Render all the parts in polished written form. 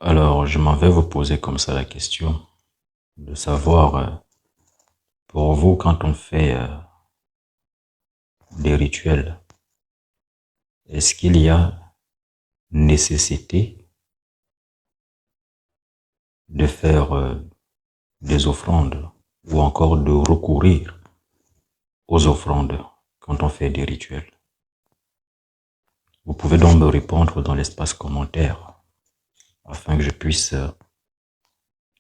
Alors, je m'en vais vous poser comme ça la question de savoir, pour vous, quand on fait des rituels, est-ce qu'il y a nécessité de faire des offrandes ou encore de recourir aux offrandes quand on fait des rituels? Vous pouvez donc me répondre dans l'espace commentaire afin que je puisse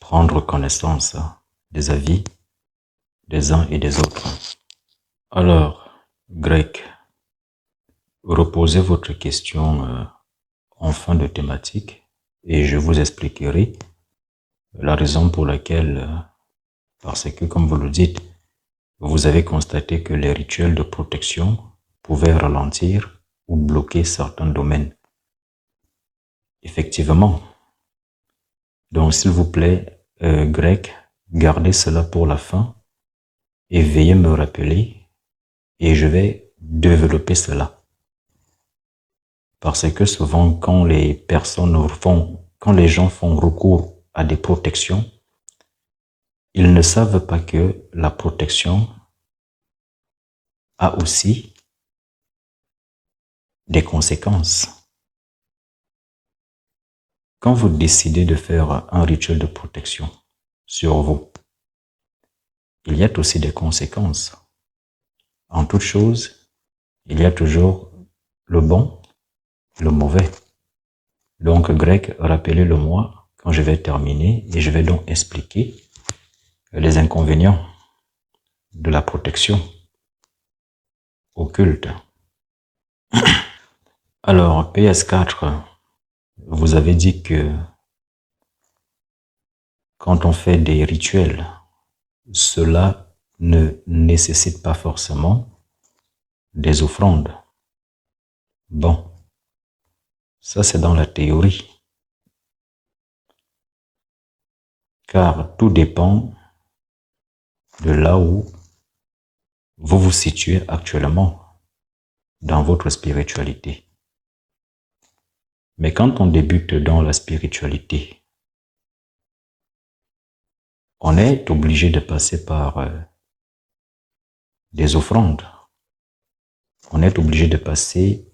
prendre connaissance des avis des uns et des autres. Alors, Grec, reposez votre question en fin de thématique et je vous expliquerai la raison pour laquelle, parce que comme vous le dites, vous avez constaté que les rituels de protection pouvaient ralentir ou bloquer certains domaines. Effectivement. Donc s'il vous plaît, Grec, gardez cela pour la fin et veuillez me rappeler et je vais développer cela. Parce que souvent quand les gens font recours à des protections, ils ne savent pas que la protection a aussi des conséquences. Quand vous décidez de faire un rituel de protection sur vous, il y a aussi des conséquences. En toute chose, il y a toujours le bon et le mauvais. Donc, Grec, rappelez-le moi quand je vais terminer et je vais donc expliquer les inconvénients de la protection occulte. Alors, PS4, vous avez dit que quand on fait des rituels, cela ne nécessite pas forcément des offrandes. Bon, ça c'est dans la théorie. Car tout dépend de là où vous vous situez actuellement dans votre spiritualité. Mais quand on débute dans la spiritualité, on est obligé de passer par des offrandes. On est obligé de passer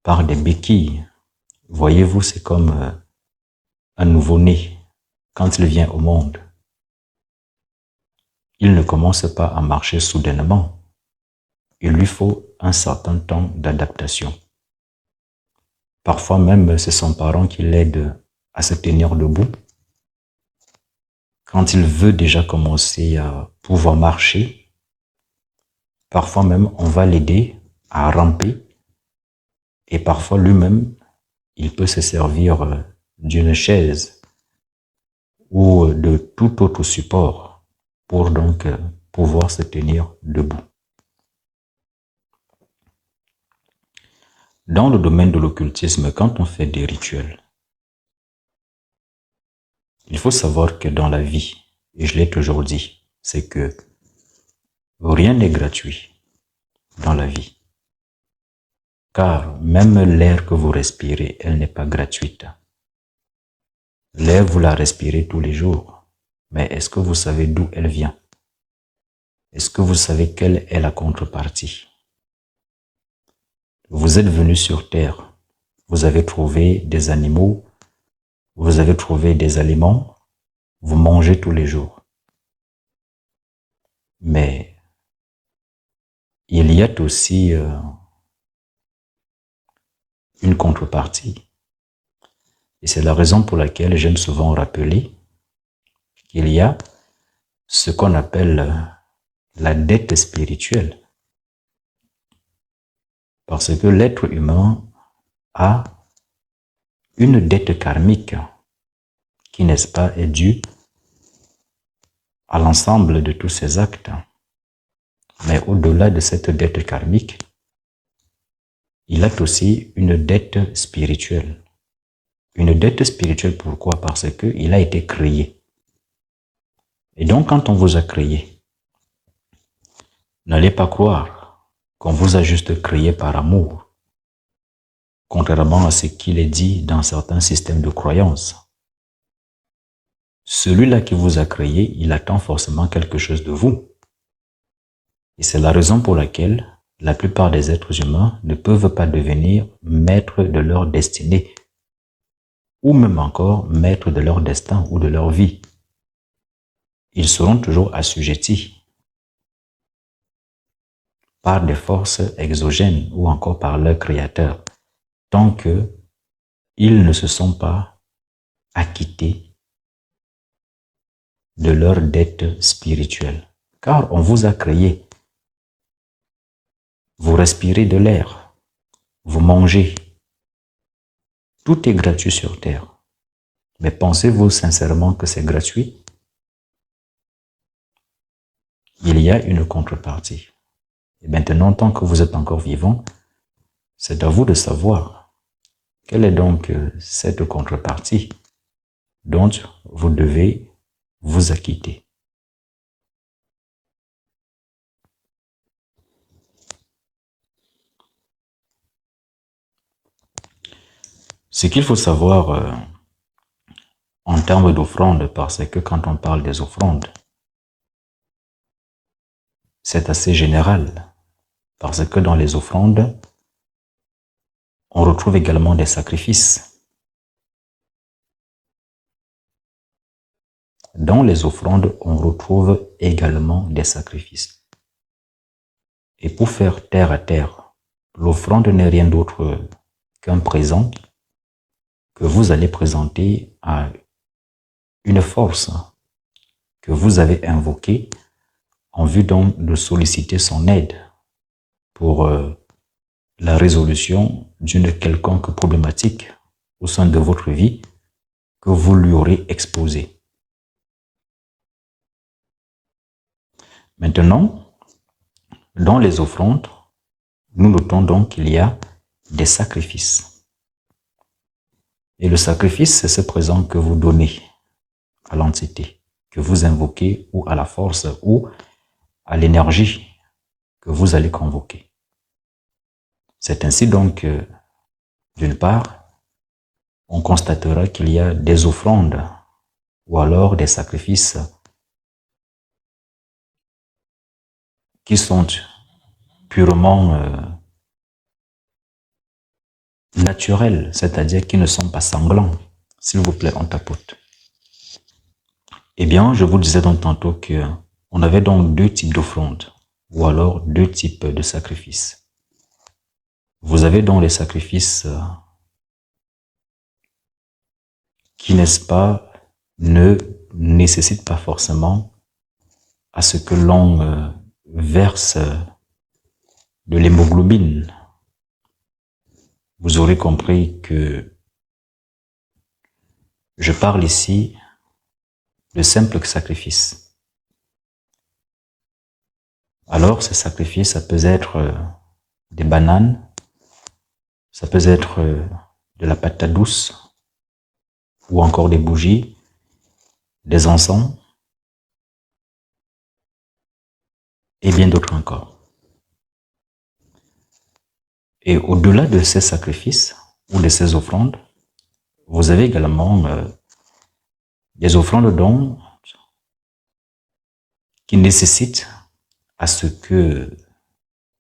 par des béquilles. Voyez-vous, c'est comme un nouveau-né quand il vient au monde. Il ne commence pas à marcher soudainement. Il lui faut un certain temps d'adaptation. Parfois même, c'est son parent qui l'aide à se tenir debout. Quand il veut déjà commencer à pouvoir marcher, parfois même on va l'aider à ramper et parfois lui-même, il peut se servir d'une chaise ou de tout autre support pour donc pouvoir se tenir debout. Dans le domaine de l'occultisme, quand on fait des rituels, il faut savoir que dans la vie, et je l'ai toujours dit, c'est que rien n'est gratuit dans la vie. Car même l'air que vous respirez, elle n'est pas gratuite. L'air, vous la respirez tous les jours. Mais est-ce que vous savez d'où elle vient? Est-ce que vous savez quelle est la contrepartie? Vous êtes venu sur Terre. Vous avez trouvé des animaux. Vous avez trouvé des aliments. Vous mangez tous les jours. Mais il y a aussi une contrepartie. Et c'est la raison pour laquelle j'aime souvent rappeler qu'il y a ce qu'on appelle la dette spirituelle. Parce que l'être humain a une dette karmique qui, n'est-ce pas, est due à l'ensemble de tous ses actes. Mais au-delà de cette dette karmique, il a aussi une dette spirituelle. Une dette spirituelle, pourquoi? Parce qu'il a été créé. Et donc, quand on vous a créé, n'allez pas croire qu'on vous a juste créé par amour, contrairement à ce qu'il est dit dans certains systèmes de croyances. Celui-là qui vous a créé, il attend forcément quelque chose de vous. Et c'est la raison pour laquelle la plupart des êtres humains ne peuvent pas devenir maîtres de leur destinée, ou même encore maîtres de leur destin ou de leur vie. Ils seront toujours assujettis par des forces exogènes ou encore par leur créateur, tant qu'ils ne se sont pas acquittés de leur dette spirituelle. Car on vous a créé. Vous respirez de l'air, vous mangez. Tout est gratuit sur terre. Mais pensez-vous sincèrement que c'est gratuit? Il y a une contrepartie. Et maintenant, tant que vous êtes encore vivant, c'est à vous de savoir quelle est donc cette contrepartie dont vous devez vous acquitter. Ce qu'il faut savoir en termes d'offrandes, parce que quand on parle des offrandes, c'est assez général, parce que dans les offrandes, on retrouve également des sacrifices. Dans les offrandes, on retrouve également des sacrifices. Et pour faire terre à terre, l'offrande n'est rien d'autre qu'un présent que vous allez présenter à une force que vous avez invoquée en vue donc de solliciter son aide pour la résolution d'une quelconque problématique au sein de votre vie que vous lui aurez exposée. Maintenant, dans les offrandes, nous notons donc qu'il y a des sacrifices. Et le sacrifice, c'est ce présent que vous donnez à l'entité, que vous invoquez ou à la force ou à l'énergie que vous allez convoquer. C'est ainsi donc que, d'une part, on constatera qu'il y a des offrandes ou alors des sacrifices qui sont purement naturels, c'est-à-dire qui ne sont pas sanglants. S'il vous plaît, on tapote. Eh bien, je vous disais donc tantôt qu'on avait donc deux types d'offrandes, ou alors deux types de sacrifices. Vous avez donc les sacrifices qui, n'est-ce pas, ne nécessitent pas forcément à ce que l'on verse de l'hémoglobine. Vous aurez compris que je parle ici de simples sacrifices. Alors, ces sacrifices, ça peut être des bananes, ça peut être de la patate douce, ou encore des bougies, des encens, et bien d'autres encore. Et au-delà de ces sacrifices, ou de ces offrandes, vous avez également des offrandes donc qui nécessitent à ce que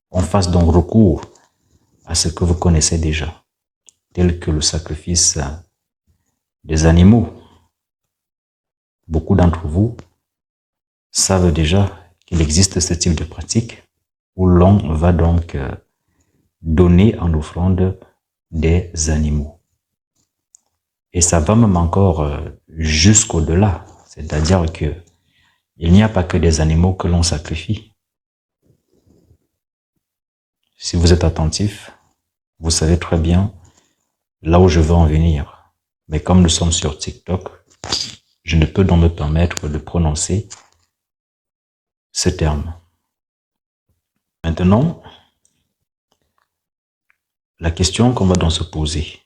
on fasse donc recours à ce que vous connaissez déjà, tel que le sacrifice des animaux. Beaucoup d'entre vous savent déjà qu'il existe ce type de pratique où l'on va donc donner en offrande des animaux. Et ça va même encore jusqu'au-delà, c'est-à-dire que il n'y a pas que des animaux que l'on sacrifie. Si vous êtes attentif, vous savez très bien là où je veux en venir. Mais comme nous sommes sur TikTok, je ne peux donc me permettre de prononcer ce terme. Maintenant, la question qu'on va donc se poser,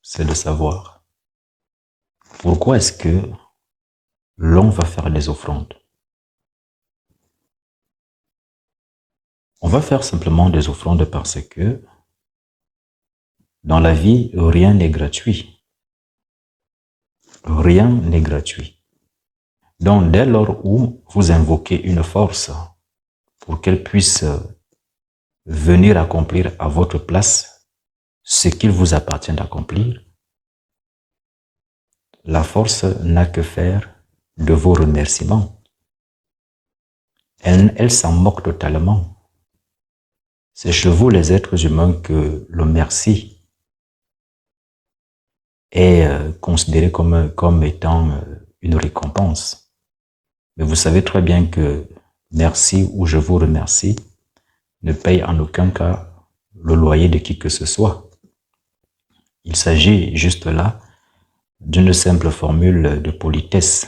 c'est de savoir pourquoi est-ce que l'on va faire des offrandes. On va faire simplement des offrandes parce que Dans la vie, rien n'est gratuit. Rien n'est gratuit. Donc, dès lors où vous invoquez une force pour qu'elle puisse venir accomplir à votre place ce qu'il vous appartient d'accomplir, la force n'a que faire de vos remerciements. Elle s'en moque totalement. C'est chez vous, les êtres humains, que le merci est considéré comme étant une récompense. Mais vous savez très bien que merci ou je vous remercie ne paye en aucun cas le loyer de qui que ce soit. Il s'agit juste là d'une simple formule de politesse.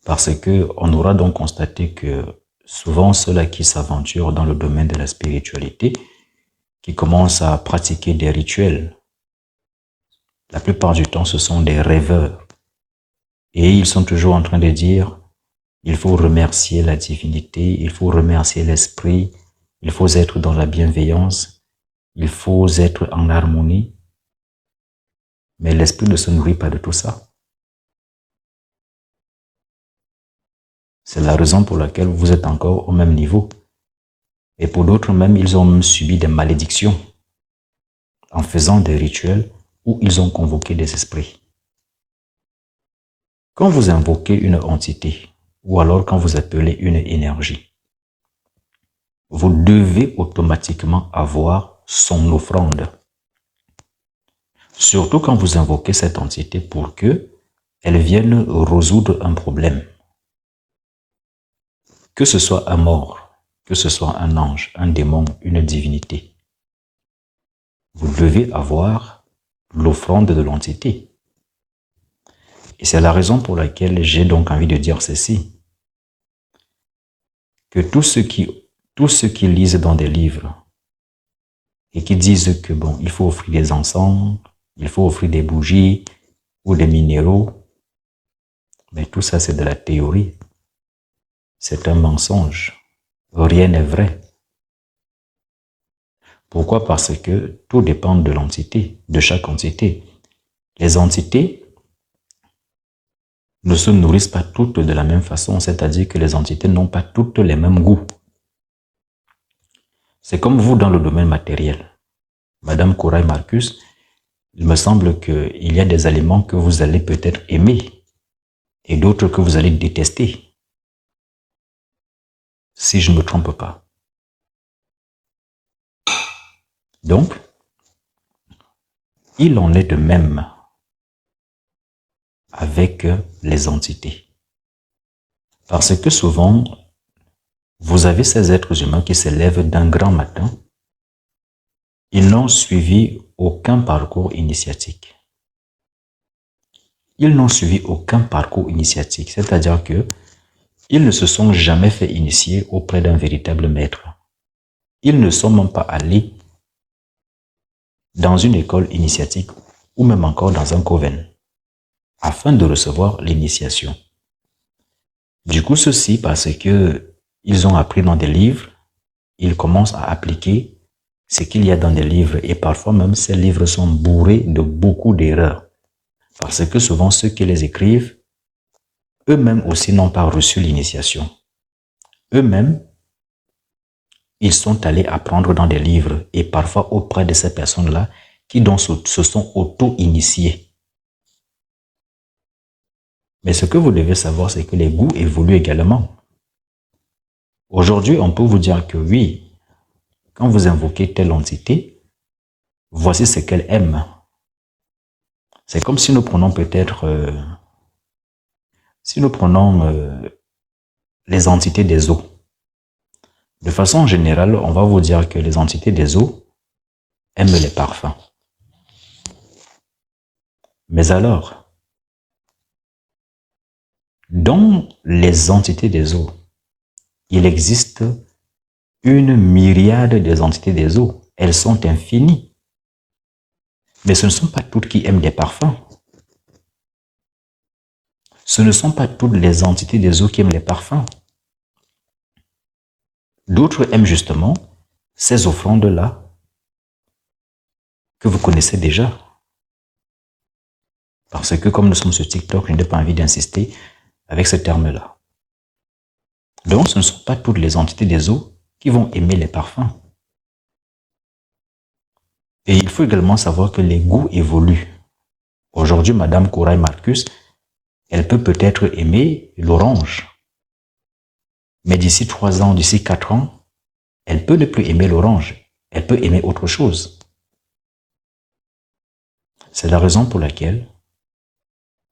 Parce que on aura donc constaté que souvent ceux-là qui s'aventurent dans le domaine de la spiritualité, qui commencent à pratiquer des rituels, la plupart du temps ce sont des rêveurs. Et ils sont toujours en train de dire, il faut remercier la divinité, il faut remercier l'esprit, il faut être dans la bienveillance, il faut être en harmonie. Mais l'esprit ne se nourrit pas de tout ça. C'est la raison pour laquelle vous êtes encore au même niveau. Et pour d'autres même, ils ont même subi des malédictions en faisant des rituels où ils ont convoqué des esprits. Quand vous invoquez une entité, ou alors quand vous appelez une énergie, vous devez automatiquement avoir son offrande. Surtout quand vous invoquez cette entité pour qu'elle vienne résoudre un problème. Que ce soit un mort, que ce soit un ange, un démon, une divinité, vous devez avoir l'offrande de l'entité. Et c'est la raison pour laquelle j'ai donc envie de dire ceci. Que tous ceux qui lisent dans des livres et qui disent que bon, il faut offrir des encens, il faut offrir des bougies ou des minéraux, mais tout ça c'est de la théorie. C'est un mensonge. Rien n'est vrai. Pourquoi? Parce que tout dépend de l'entité, de chaque entité. Les entités ne se nourrissent pas toutes de la même façon, c'est-à-dire que les entités n'ont pas toutes les mêmes goûts. C'est comme vous dans le domaine matériel. Madame Corail Marcus, il me semble qu'il y a des aliments que vous allez peut-être aimer et d'autres que vous allez détester. Si je ne me trompe pas. Donc, il en est de même avec les entités. Parce que souvent, vous avez ces êtres humains qui se lèvent d'un grand matin. Ils n'ont suivi aucun parcours initiatique. Ils n'ont suivi aucun parcours initiatique, c'est-à-dire que ils ne se sont jamais fait initier auprès d'un véritable maître. Ils ne sont même pas allés dans une école initiatique ou même encore dans un coven afin de recevoir l'initiation. Du coup, ceci parce que ils ont appris dans des livres, ils commencent à appliquer ce qu'il y a dans des livres et parfois même ces livres sont bourrés de beaucoup d'erreurs parce que souvent ceux qui les écrivent eux-mêmes aussi n'ont pas reçu l'initiation. Eux-mêmes, ils sont allés apprendre dans des livres et parfois auprès de ces personnes-là qui donc se sont auto-initiés. Mais ce que vous devez savoir, c'est que les goûts évoluent également. Aujourd'hui, on peut vous dire que oui, quand vous invoquez telle entité, voici ce qu'elle aime. C'est comme si nous prenons peut-être, les entités des eaux. De façon générale, on va vous dire que les entités des eaux aiment les parfums. Mais alors, dans les entités des eaux, il existe une myriade des entités des eaux. Elles sont infinies. Mais ce ne sont pas toutes qui aiment des parfums. Ce ne sont pas toutes les entités des eaux qui aiment les parfums. D'autres aiment justement ces offrandes-là que vous connaissez déjà. Parce que comme nous sommes sur TikTok, je n'ai pas envie d'insister avec ce terme-là. Donc, ce ne sont pas toutes les entités des eaux qui vont aimer les parfums. Et il faut également savoir que les goûts évoluent. Aujourd'hui, Madame Corail Marcus, elle peut peut-être aimer l'orange. Mais d'ici 3 ans, d'ici 4 ans, elle peut ne plus aimer l'orange. Elle peut aimer autre chose. C'est la raison pour laquelle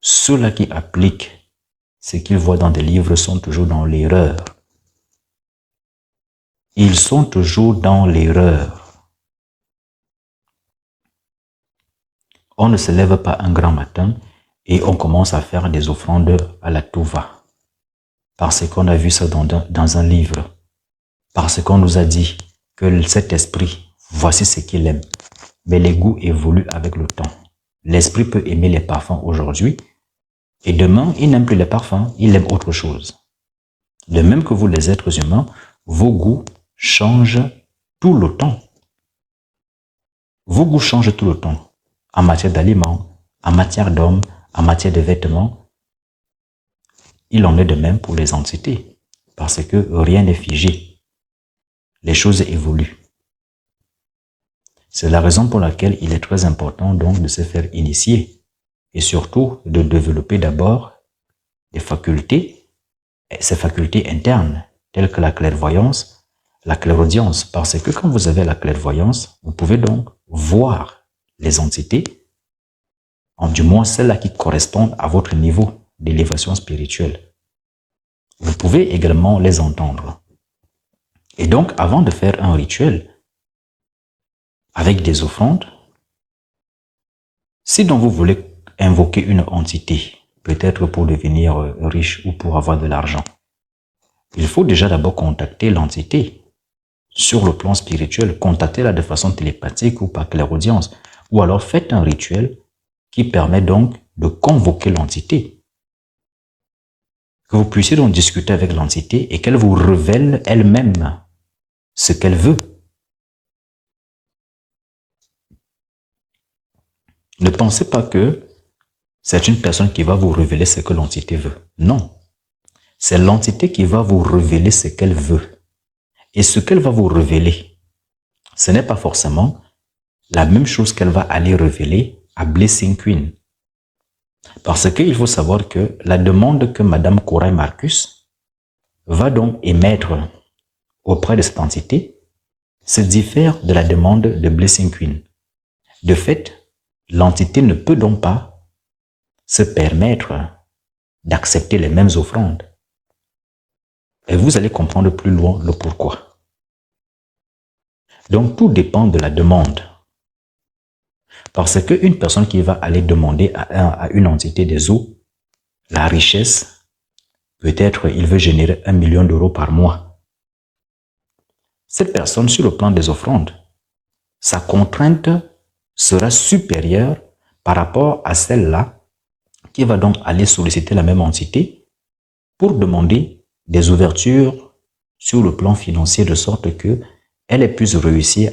ceux-là qui appliquent ce qu'ils voient dans des livres sont toujours dans l'erreur. Ils sont toujours dans l'erreur. On ne se lève pas un grand matin et on commence à faire des offrandes à la tout-va. Parce qu'on a vu ça dans un livre. Parce qu'on nous a dit que cet esprit, voici ce qu'il aime. Mais les goûts évoluent avec le temps. L'esprit peut aimer les parfums aujourd'hui et demain, il n'aime plus les parfums, il aime autre chose. De même que vous, les êtres humains, vos goûts changent tout le temps. Vos goûts changent tout le temps. En matière d'aliments, en matière d'hommes, en matière de vêtements. Il en est de même pour les entités. Parce que rien n'est figé. Les choses évoluent. C'est la raison pour laquelle il est très important donc de se faire initier et surtout de développer d'abord des facultés, ces facultés internes, telles que la clairvoyance, la clairaudience, parce que quand vous avez la clairvoyance, vous pouvez donc voir les entités, du moins celles-là qui correspondent à votre niveau d'élévation spirituelle. Vous pouvez également les entendre. Et donc, avant de faire un rituel, avec des offrandes, si donc vous voulez invoquer une entité, peut-être pour devenir riche ou pour avoir de l'argent, il faut déjà d'abord contacter l'entité sur le plan spirituel, contactez-la de façon télépathique ou par clairaudience, ou alors faites un rituel qui permet donc de convoquer l'entité. Que vous puissiez donc discuter avec l'entité et qu'elle vous révèle elle-même ce qu'elle veut. Ne pensez pas que c'est une personne qui va vous révéler ce que l'entité veut. Non. C'est l'entité qui va vous révéler ce qu'elle veut. Et ce qu'elle va vous révéler, ce n'est pas forcément la même chose qu'elle va aller révéler à Blessing Queen. Parce qu'il faut savoir que la demande que Madame Corail Marcus va donc émettre auprès de cette entité se diffère de la demande de Blessing Queen. De fait, l'entité ne peut donc pas se permettre d'accepter les mêmes offrandes. Et vous allez comprendre plus loin le pourquoi. Donc tout dépend de la demande. Parce qu'une personne qui va aller demander à une entité des eaux la richesse, peut-être il veut générer 1 million d'euros par mois. Cette personne, sur le plan des offrandes, sa contrainte sera supérieure par rapport à celle-là qui va donc aller solliciter la même entité pour demander des ouvertures sur le plan financier de sorte que elle puisse réussir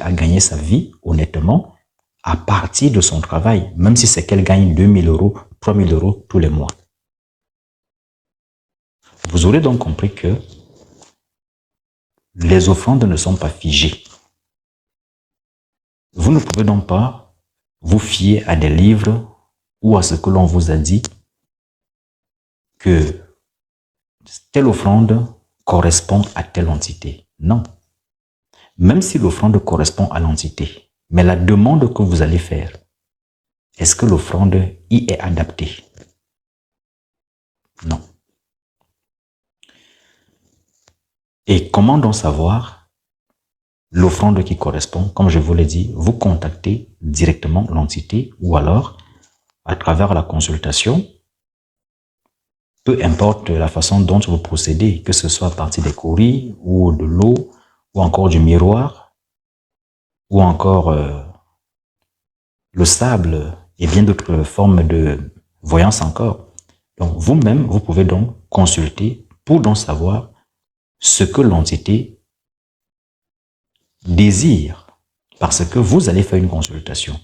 à gagner sa vie honnêtement à partir de son travail, même si c'est qu'elle gagne 2 000 euros, 3 000 euros tous les mois. Vous aurez donc compris que les offrandes ne sont pas figées. Vous ne pouvez donc pas vous fier à des livres ou à ce que l'on vous a dit que telle offrande correspond à telle entité. Non. Même si l'offrande correspond à l'entité, mais la demande que vous allez faire, est-ce que l'offrande y est adaptée? Non. Et comment donc savoir l'offrande qui correspond? Comme je vous l'ai dit, vous contactez directement l'entité ou alors à travers la consultation, peu importe la façon dont vous procédez, que ce soit à partir des courriers ou de l'eau ou encore du miroir ou encore le sable et bien d'autres formes de voyance encore. Donc vous-même, vous pouvez donc consulter pour donc savoir ce que l'entité désire Parce que vous allez faire une consultation.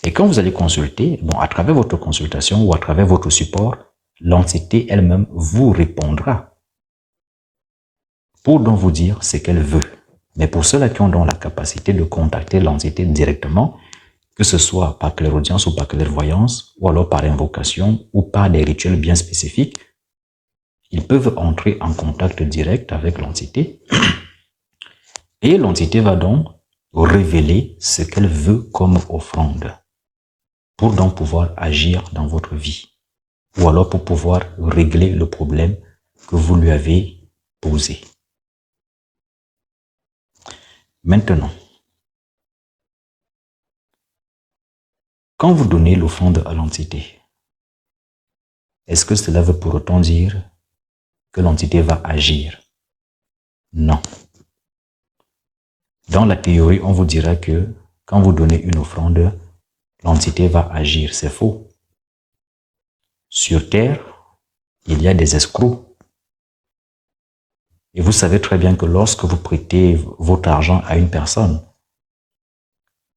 Et quand vous allez consulter, bon, à travers votre consultation ou à travers votre support, l'entité elle-même vous répondra pour donc vous dire ce qu'elle veut. Mais pour ceux-là qui ont donc la capacité de contacter l'entité directement, que ce soit par clairaudience ou par clairvoyance, ou alors par invocation, ou par des rituels bien spécifiques, ils peuvent entrer en contact direct avec l'entité et l'entité va donc révéler ce qu'elle veut comme offrande pour donc pouvoir agir dans votre vie ou alors pour pouvoir régler le problème que vous lui avez posé. Maintenant, quand vous donnez l'offrande à l'entité, est-ce que cela veut pour autant dire que l'entité va agir? Non. Dans la théorie, on vous dira que quand vous donnez une offrande, l'entité va agir. C'est faux. Sur Terre, il y a des escrocs. Et vous savez très bien que lorsque vous prêtez votre argent à une personne,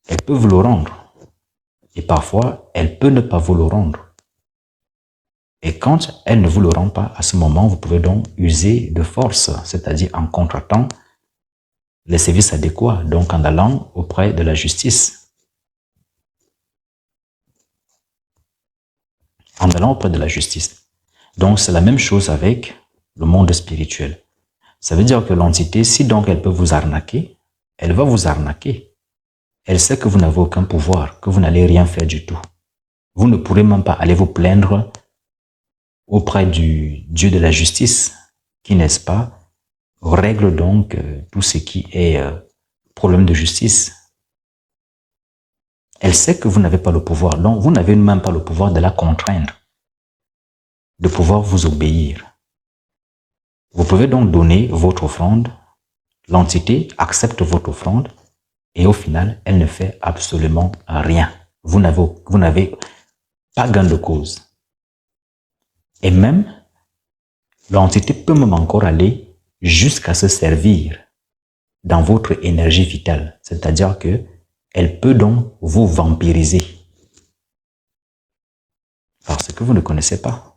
elle peut vous le rendre. Et parfois, elle peut ne pas vous le rendre. Et quand elle ne vous le rend pas, à ce moment, vous pouvez donc user de force, c'est-à-dire en contractant les services adéquats, donc en allant auprès de la justice. En allant auprès de la justice. Donc, c'est la même chose avec le monde spirituel. Ça veut dire que l'entité, si donc elle peut vous arnaquer, elle va vous arnaquer. Elle sait que vous n'avez aucun pouvoir, que vous n'allez rien faire du tout. Vous ne pourrez même pas aller vous plaindre auprès du Dieu de la justice, qui, n'est-ce pas, règle donc tout ce qui est problème de justice. Elle sait que vous n'avez pas le pouvoir, donc vous n'avez même pas le pouvoir de la contraindre, de pouvoir vous obéir. Vous pouvez donc donner votre offrande, l'entité accepte votre offrande et au final, elle ne fait absolument rien. Vous n'avez pas gain de cause. Et même, l'entité peut même encore aller jusqu'à se servir dans votre énergie vitale. C'est-à-dire que elle peut donc vous vampiriser. Parce que vous ne connaissez pas.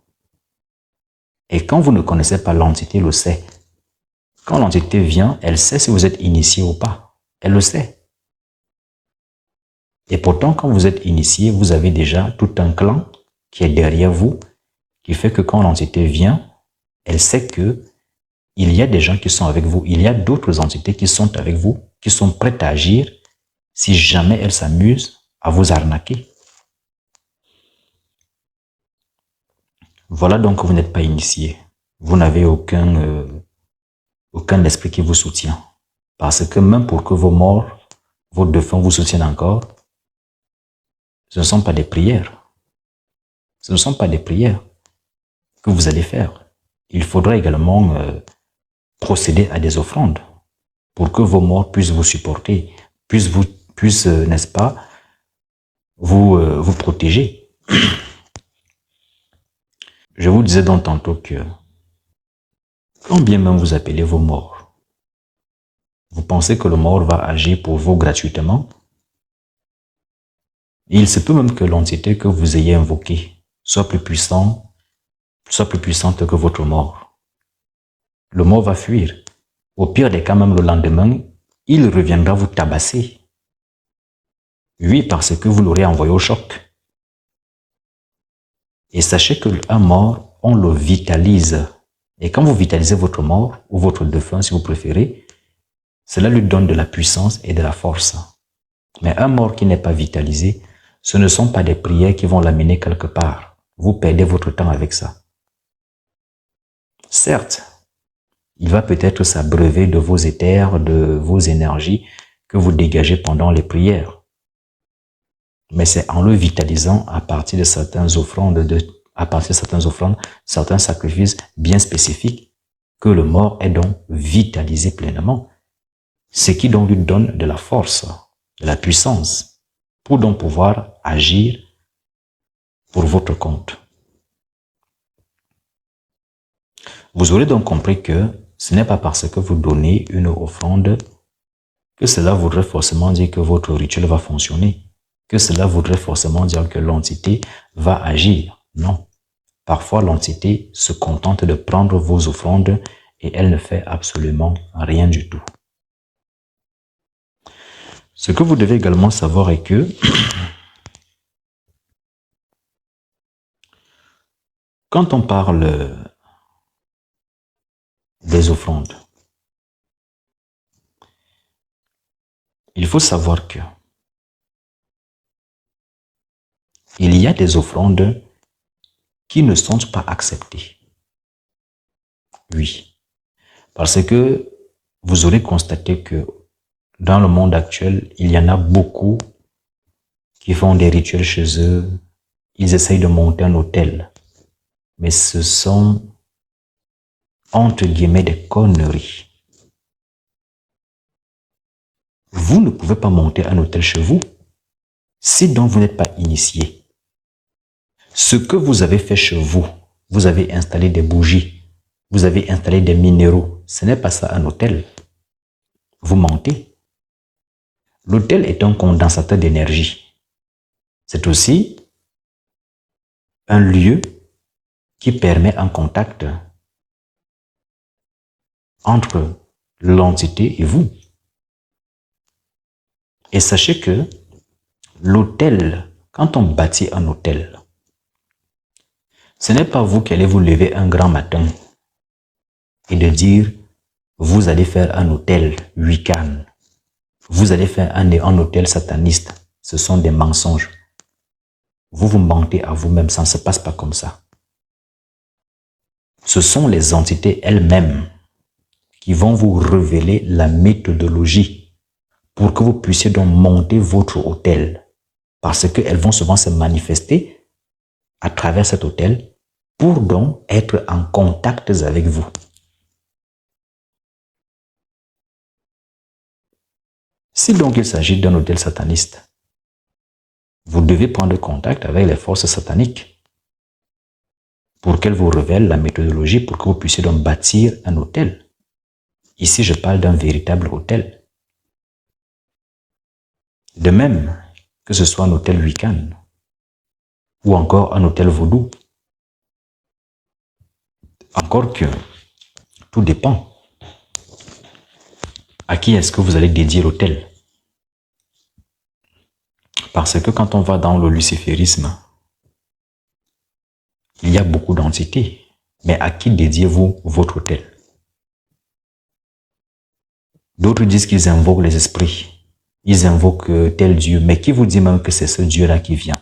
Et quand vous ne connaissez pas, l'entité le sait. Quand l'entité vient, elle sait si vous êtes initié ou pas. Elle le sait. Et pourtant, quand vous êtes initié, vous avez déjà tout un clan qui est derrière vous, qui fait que quand l'entité vient, elle sait que il y a des gens qui sont avec vous, il y a d'autres entités qui sont avec vous, qui sont prêtes à agir si jamais elle s'amuse à vous arnaquer. Voilà donc que vous n'êtes pas initié. Vous n'avez aucun esprit qui vous soutient. Parce que même pour que vos morts, vos défunts vous soutiennent encore, ce ne sont pas des prières. Ce ne sont pas des prières que vous allez faire. Il faudra également procéder à des offrandes pour que vos morts puissent vous supporter, puissent, n'est-ce pas, vous protéger. Je vous disais donc tantôt que quand bien même vous appelez vos morts, vous pensez que le mort va agir pour vous gratuitement? Et il se peut même que l'entité que vous ayez invoquée soit plus puissante que votre mort. Le mort va fuir. Au pire des cas, même le lendemain, il reviendra vous tabasser. Oui, parce que vous l'aurez envoyé au choc. Et sachez qu'un mort, on le vitalise. Et quand vous vitalisez votre mort, ou votre défunt si vous préférez, cela lui donne de la puissance et de la force. Mais un mort qui n'est pas vitalisé, ce ne sont pas des prières qui vont l'amener quelque part. Vous perdez votre temps avec ça. Certes, il va peut-être s'abreuver de vos éthers, de vos énergies que vous dégagez pendant les prières. Mais c'est en le vitalisant à partir de certaines offrandes, certains sacrifices bien spécifiques, que le mort est donc vitalisé pleinement. Ce qui donc lui donne de la force, de la puissance, pour donc pouvoir agir pour votre compte. Vous aurez donc compris que ce n'est pas parce que vous donnez une offrande que cela voudrait forcément dire que votre rituel va fonctionner, que cela voudrait forcément dire que l'entité va agir. Non. Parfois, l'entité se contente de prendre vos offrandes et elle ne fait absolument rien du tout. Ce que vous devez également savoir est que quand on parle des offrandes, il faut savoir que il y a des offrandes qui ne sont pas acceptées. Oui, parce que vous aurez constaté que dans le monde actuel, il y en a beaucoup qui font des rituels chez eux. Ils essayent de monter un hôtel. Mais ce sont, entre guillemets, des conneries. Vous ne pouvez pas monter un hôtel chez vous si donc vous n'êtes pas initié. Ce que vous avez fait chez vous, vous avez installé des bougies, vous avez installé des minéraux. Ce n'est pas ça un hôtel. Vous mentez. L'hôtel est un condensateur d'énergie. C'est aussi un lieu qui permet un contact entre l'entité et vous. Et sachez que l'hôtel, quand on bâtit un hôtel, ce n'est pas vous qui allez vous lever un grand matin et de dire, vous allez faire un hôtel Wiccan, vous allez faire un hôtel sataniste. Ce sont des mensonges. Vous vous mentez à vous-même, ça ne se passe pas comme ça. Ce sont les entités elles-mêmes qui vont vous révéler la méthodologie pour que vous puissiez donc monter votre hôtel. Parce qu'elles vont souvent se manifester à travers cet hôtel pour donc être en contact avec vous. Si donc il s'agit d'un hôtel sataniste, vous devez prendre contact avec les forces sataniques pour qu'elles vous révèlent la méthodologie pour que vous puissiez donc bâtir un hôtel. Ici, je parle d'un véritable hôtel. De même que ce soit un hôtel Wiccan ou encore un hôtel vaudou. Encore que tout dépend. À qui est-ce que vous allez dédier l'hôtel? Parce que quand on va dans le luciférisme, il y a beaucoup d'entités. Mais à qui dédiez-vous votre hôtel? D'autres disent qu'ils invoquent les esprits. Ils invoquent tel Dieu. Mais qui vous dit même que c'est ce Dieu-là qui vient?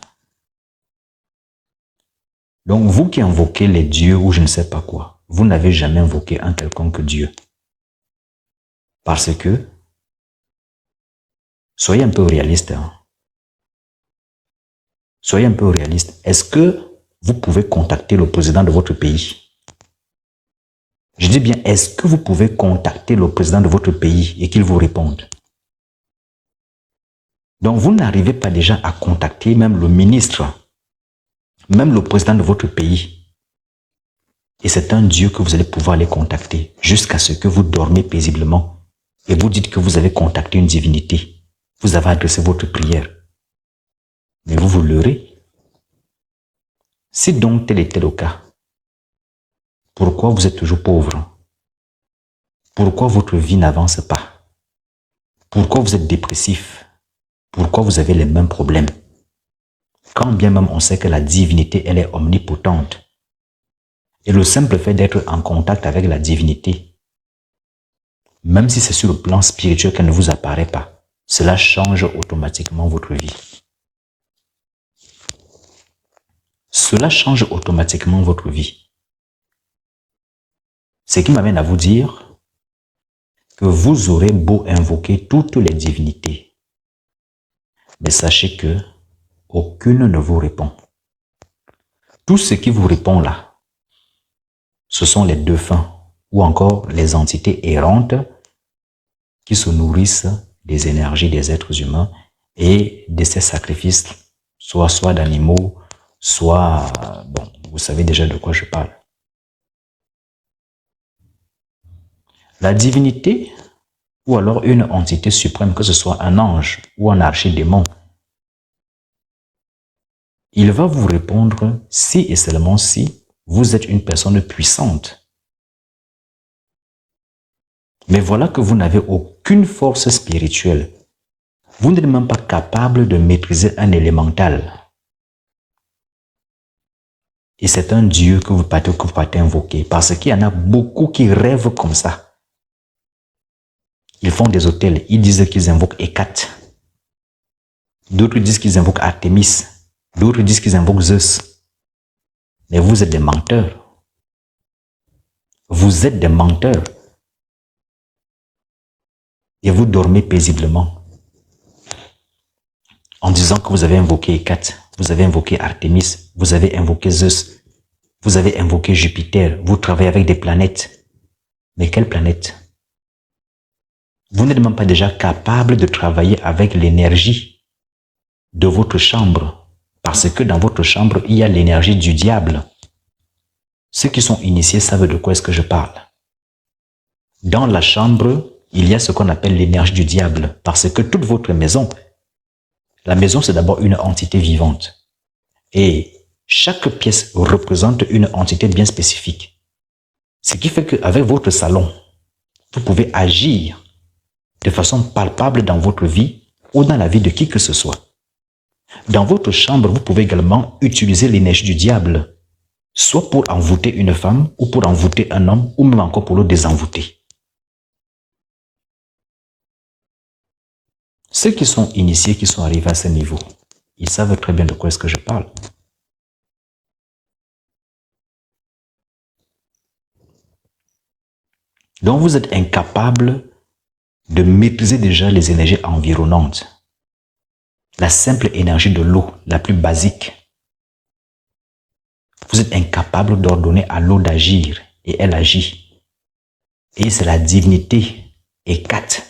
Donc vous qui invoquez les dieux ou je ne sais pas quoi, vous n'avez jamais invoqué un quelconque Dieu. Parce que, soyez un peu réaliste. Soyez un peu réaliste. Est-ce que vous pouvez contacter le président de votre pays? Je dis bien, est-ce que vous pouvez contacter le président de votre pays et qu'il vous réponde? Donc, vous n'arrivez pas déjà à contacter même le ministre, même le président de votre pays. Et c'est un Dieu que vous allez pouvoir aller contacter jusqu'à ce que vous dormez paisiblement et vous dites que vous avez contacté une divinité. Vous avez adressé votre prière. Mais vous vous leurrez. Si donc tel était le cas, pourquoi vous êtes toujours pauvre? Pourquoi votre vie n'avance pas? Pourquoi vous êtes dépressif? Pourquoi vous avez les mêmes problèmes? Quand bien même on sait que la divinité, elle est omnipotente. Et le simple fait d'être en contact avec la divinité, même si c'est sur le plan spirituel qu'elle ne vous apparaît pas, cela change automatiquement votre vie. Cela change automatiquement votre vie. Ce qui m'amène à vous dire que vous aurez beau invoquer toutes les divinités, mais sachez que aucune ne vous répond. Tout ce qui vous répond là, ce sont les défunts ou encore les entités errantes qui se nourrissent des énergies des êtres humains et de ces sacrifices, soit d'animaux, soit, bon, vous savez déjà de quoi je parle. La divinité ou alors une entité suprême, que ce soit un ange ou un archidémon, il va vous répondre si et seulement si vous êtes une personne puissante. Mais voilà que vous n'avez aucune force spirituelle. Vous n'êtes même pas capable de maîtriser un élémental. Et c'est un Dieu que vous partez invoquer. Parce qu'il y en a beaucoup qui rêvent comme ça. Ils font des hôtels. Ils disent qu'ils invoquent Hécate. D'autres disent qu'ils invoquent Artémis. D'autres disent qu'ils invoquent Zeus. Mais vous êtes des menteurs. Vous êtes des menteurs. Et vous dormez paisiblement. En disant que vous avez invoqué Hécate, vous avez invoqué Artémis, vous avez invoqué Zeus, vous avez invoqué Jupiter, vous travaillez avec des planètes. Mais quelles planètes? Vous n'êtes même pas déjà capable de travailler avec l'énergie de votre chambre, parce que dans votre chambre, il y a l'énergie du diable. Ceux qui sont initiés savent de quoi est-ce que je parle. Dans la chambre, il y a ce qu'on appelle l'énergie du diable, parce que toute votre maison, la maison c'est d'abord une entité vivante. Et chaque pièce représente une entité bien spécifique. Ce qui fait qu'avec votre salon, vous pouvez agir de façon palpable dans votre vie ou dans la vie de qui que ce soit. Dans votre chambre, vous pouvez également utiliser l'énergie du diable, soit pour envoûter une femme ou pour envoûter un homme ou même encore pour le désenvoûter. Ceux qui sont initiés, qui sont arrivés à ce niveau, ils savent très bien de quoi est-ce que je parle. Donc vous êtes incapable de maîtriser déjà les énergies environnantes. La simple énergie de l'eau, la plus basique. Vous êtes incapable d'ordonner à l'eau d'agir et elle agit. Et c'est la divinité Hécate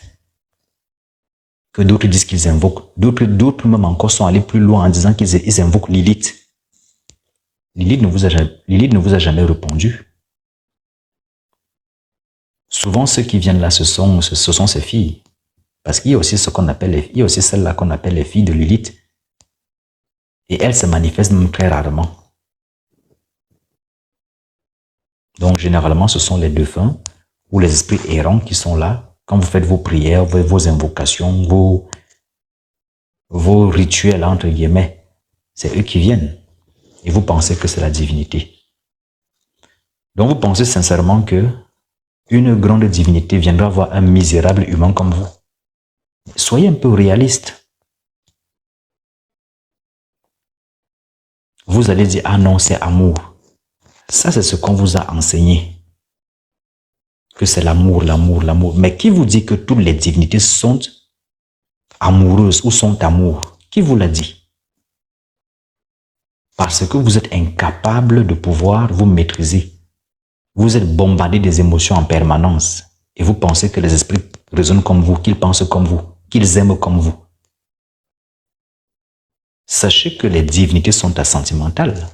que d'autres disent qu'ils invoquent. D'autres même encore sont allés plus loin en disant qu'ils invoquent Lilith. Lilith ne vous a jamais répondu. Souvent, ceux qui viennent là, ce sont ces filles. Parce qu'il y a aussi celles-là qu'on appelle les filles de Lilith. Et elles se manifestent même très rarement. Donc, généralement, ce sont les défunts ou les esprits errants qui sont là. Quand vous faites vos prières, vos invocations, vos rituels, entre guillemets, c'est eux qui viennent. Et vous pensez que c'est la divinité. Donc, vous pensez sincèrement que une grande divinité viendra voir un misérable humain comme vous. Soyez un peu réaliste. Vous allez dire, ah non, c'est amour. Ça, c'est ce qu'on vous a enseigné. Que c'est l'amour, l'amour, l'amour. Mais qui vous dit que toutes les divinités sont amoureuses ou sont amour? Qui vous l'a dit? Parce que vous êtes incapable de pouvoir vous maîtriser. Vous êtes bombardé des émotions en permanence. Et vous pensez que les esprits raisonnent comme vous, qu'ils pensent comme vous, qu'ils aiment comme vous. Sachez que les divinités sont assentimentales.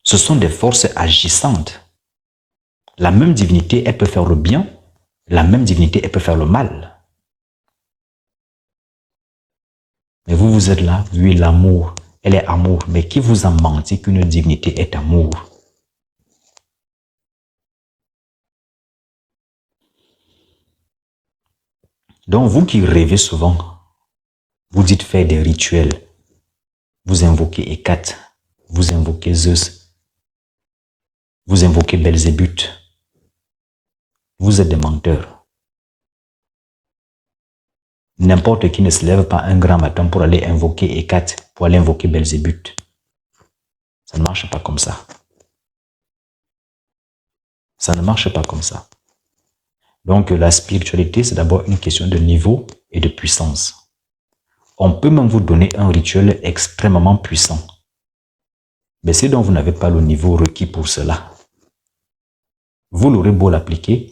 Ce sont des forces agissantes. La même divinité, elle peut faire le bien. La même divinité, elle peut faire le mal. Mais vous êtes là, oui, l'amour, elle est amour. Mais qui vous a menti qu'une divinité est amour? Donc, vous qui rêvez souvent, vous dites faire des rituels. Vous invoquez Hécate, vous invoquez Zeus, vous invoquez Belzébuth. Vous êtes des menteurs. N'importe qui ne se lève pas un grand matin pour aller invoquer Hécate, pour aller invoquer Belzébuth. Ça ne marche pas comme ça. Ça ne marche pas comme ça. Donc la spiritualité, c'est d'abord une question de niveau et de puissance. On peut même vous donner un rituel extrêmement puissant. Mais si donc vous n'avez pas le niveau requis pour cela, vous l'aurez beau l'appliquer,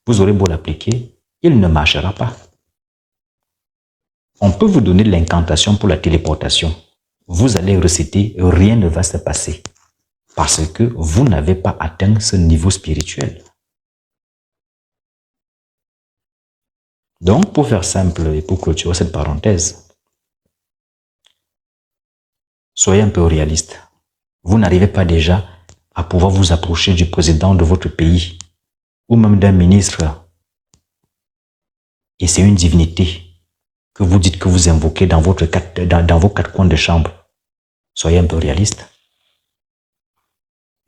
vous aurez beau l'appliquer, il ne marchera pas. On peut vous donner l'incantation pour la téléportation. Vous allez réciter, rien ne va se passer. Parce que vous n'avez pas atteint ce niveau spirituel. Donc, pour faire simple et pour clôturer cette parenthèse, soyez un peu réaliste. Vous n'arrivez pas déjà à pouvoir vous approcher du président de votre pays ou même d'un ministre. Et c'est une divinité que vous dites que vous invoquez dans vos quatre coins de chambre. Soyez un peu réaliste.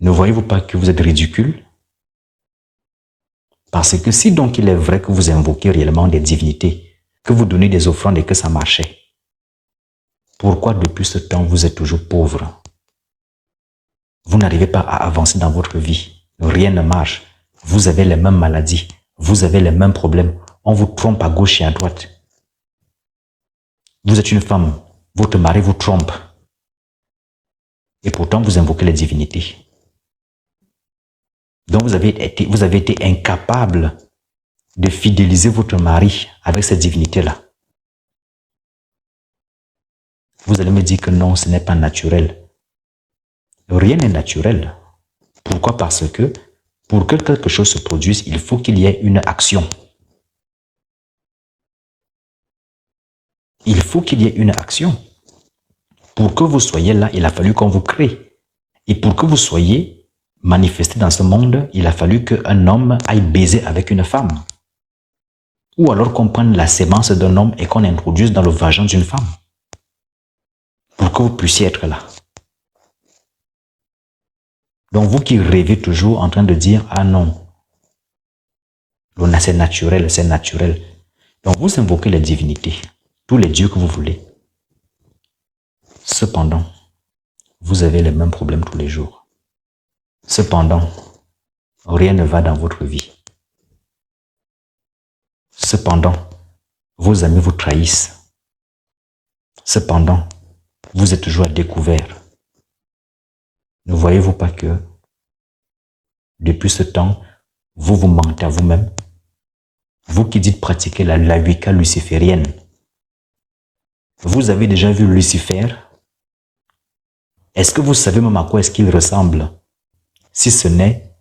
Ne voyez-vous pas que vous êtes ridicule? Parce que si donc il est vrai que vous invoquez réellement des divinités, que vous donnez des offrandes et que ça marchait, pourquoi depuis ce temps vous êtes toujours pauvre? Vous n'arrivez pas à avancer dans votre vie. Rien ne marche. Vous avez les mêmes maladies. Vous avez les mêmes problèmes. On vous trompe à gauche et à droite. Vous êtes une femme. Votre mari vous trompe. Et pourtant, vous invoquez les divinités. Donc, vous avez été incapable de fidéliser votre mari avec cette divinité-là. Vous allez me dire que non, ce n'est pas naturel. Rien n'est naturel. Pourquoi? Parce que pour que quelque chose se produise, il faut qu'il y ait une action. Il faut qu'il y ait une action. Pour que vous soyez là, il a fallu qu'on vous crée. Et pour que vous soyez manifesté dans ce monde, il a fallu qu'un homme aille baiser avec une femme. Ou alors qu'on prenne la sémence d'un homme et qu'on introduise dans le vagin d'une femme. Pour que vous puissiez être là. Donc vous qui rêvez toujours en train de dire « Ah non, c'est naturel, c'est naturel ». Donc vous invoquez les divinités, tous les dieux que vous voulez. Cependant, vous avez les mêmes problèmes tous les jours. Cependant, rien ne va dans votre vie. Cependant, vos amis vous trahissent. Cependant, vous êtes toujours à découvert. Ne voyez-vous pas que, depuis ce temps, vous vous mentez à vous-même? Vous qui dites pratiquer la Wicca luciférienne, vous avez déjà vu Lucifer? Est-ce que vous savez même à quoi est-ce qu'il ressemble? Si ce n'est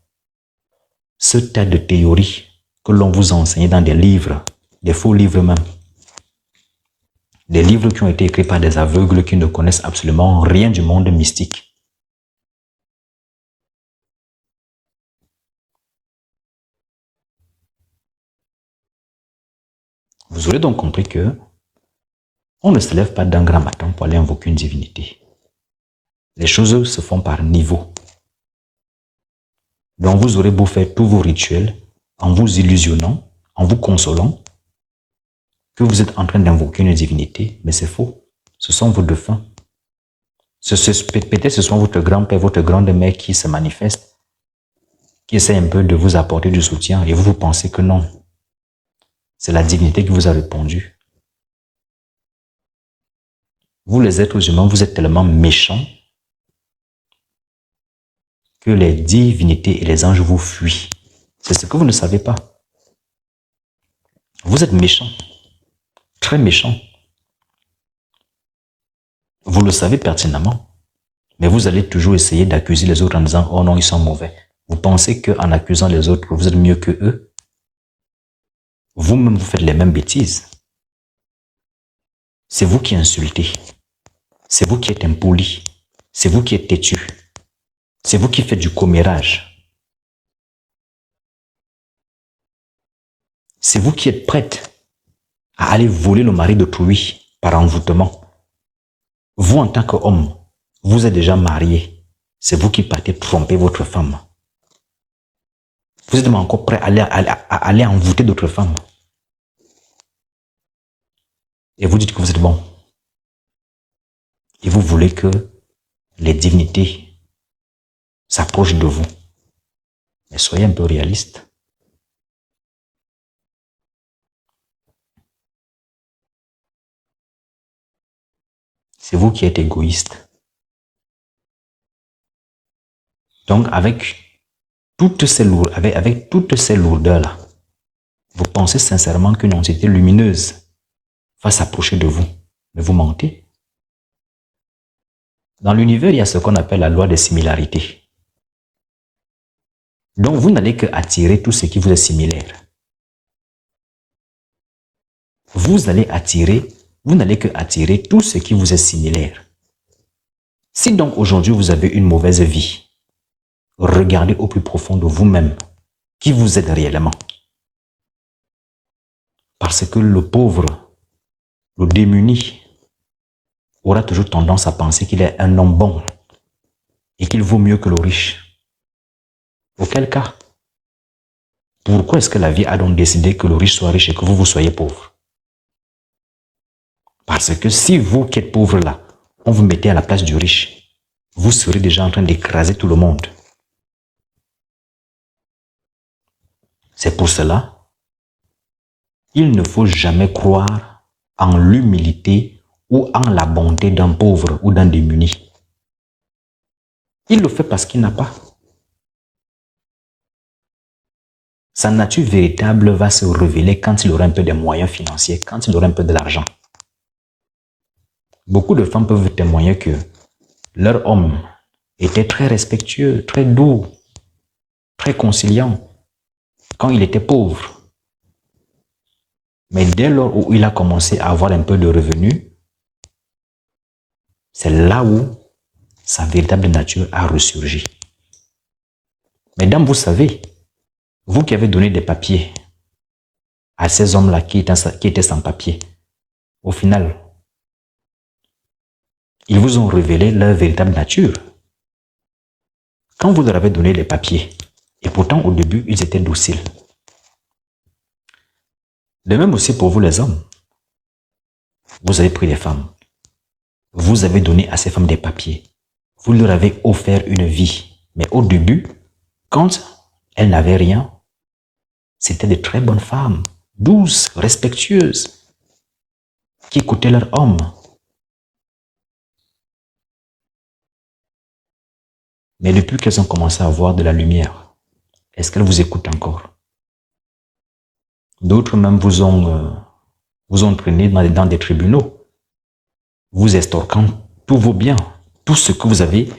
ce tas de théories que l'on vous enseigne dans des livres, des faux livres même. Des livres qui ont été écrits par des aveugles qui ne connaissent absolument rien du monde mystique. Vous aurez donc compris que on ne se lève pas d'un grand matin pour aller invoquer une divinité. Les choses se font par niveau. Donc vous aurez beau faire tous vos rituels en vous illusionnant, en vous consolant, que vous êtes en train d'invoquer une divinité, mais c'est faux. Ce sont vos défunts. Peut-être ce sont votre grand-père, votre grande-mère qui se manifestent, qui essaie un peu de vous apporter du soutien et vous pensez que non. C'est la divinité qui vous a répondu. Vous les êtres humains, vous êtes tellement méchants que les divinités et les anges vous fuient. C'est ce que vous ne savez pas. Vous êtes méchants, très méchants. Vous le savez pertinemment, mais vous allez toujours essayer d'accuser les autres en disant « Oh non, ils sont mauvais ». Vous pensez qu'en accusant les autres, vous êtes mieux que eux? Vous-même, vous faites les mêmes bêtises. C'est vous qui insultez. C'est vous qui êtes impoli. C'est vous qui êtes têtu. C'est vous qui faites du commérage. C'est vous qui êtes prête à aller voler le mari d'autrui par envoûtement. Vous, en tant qu'homme, vous êtes déjà marié. C'est vous qui partez tromper votre femme. Vous êtes même encore prêt à aller envoûter d'autres femmes. Et vous dites que vous êtes bon. Et vous voulez que les divinités s'approchent de vous. Mais soyez un peu réaliste. C'est vous qui êtes égoïste. Donc avec toutes ces lourdeurs-là, vous pensez sincèrement qu'une entité lumineuse va s'approcher de vous. Mais vous mentez. Dans l'univers, il y a ce qu'on appelle la loi des similarités. Donc vous n'allez que attirer tout ce qui vous est similaire. vous allez attirer, vous n'allez que attirer tout ce qui vous est similaire. Si donc aujourd'hui vous avez une mauvaise vie, regardez au plus profond de vous-même qui vous êtes réellement. Parce que le pauvre, le démuni, aura toujours tendance à penser qu'il est un homme bon et qu'il vaut mieux que le riche. Auquel cas, pourquoi est-ce que la vie a donc décidé que le riche soit riche et que vous soyez pauvre? Parce que si vous qui êtes pauvre là, on vous mettait à la place du riche, vous serez déjà en train d'écraser tout le monde. C'est pour cela, il ne faut jamais croire en l'humilité ou en la bonté d'un pauvre ou d'un démuni. Il le fait parce qu'il n'a pas. Sa nature véritable va se révéler quand il aura un peu de moyens financiers, quand il aura un peu de l'argent. Beaucoup de femmes peuvent témoigner que leur homme était très respectueux, très doux, très conciliant quand il était pauvre. Mais dès lors où il a commencé à avoir un peu de revenus, c'est là où sa véritable nature a ressurgi. Mesdames, vous savez, vous qui avez donné des papiers à ces hommes-là qui étaient sans papiers, au final, ils vous ont révélé leur véritable nature. Quand vous leur avez donné les papiers, et pourtant au début, ils étaient dociles. De même aussi pour vous les hommes. Vous avez pris les femmes. Vous avez donné à ces femmes des papiers. Vous leur avez offert une vie. Mais au début, quand elles n'avaient rien, c'était de très bonnes femmes, douces, respectueuses, qui écoutaient leur homme. Mais depuis qu'elles ont commencé à voir de la lumière, est-ce qu'elles vous écoutent encore? D'autres même vous ont traîné dans des tribunaux, vous estorquant tous vos biens, tout ce que vous avez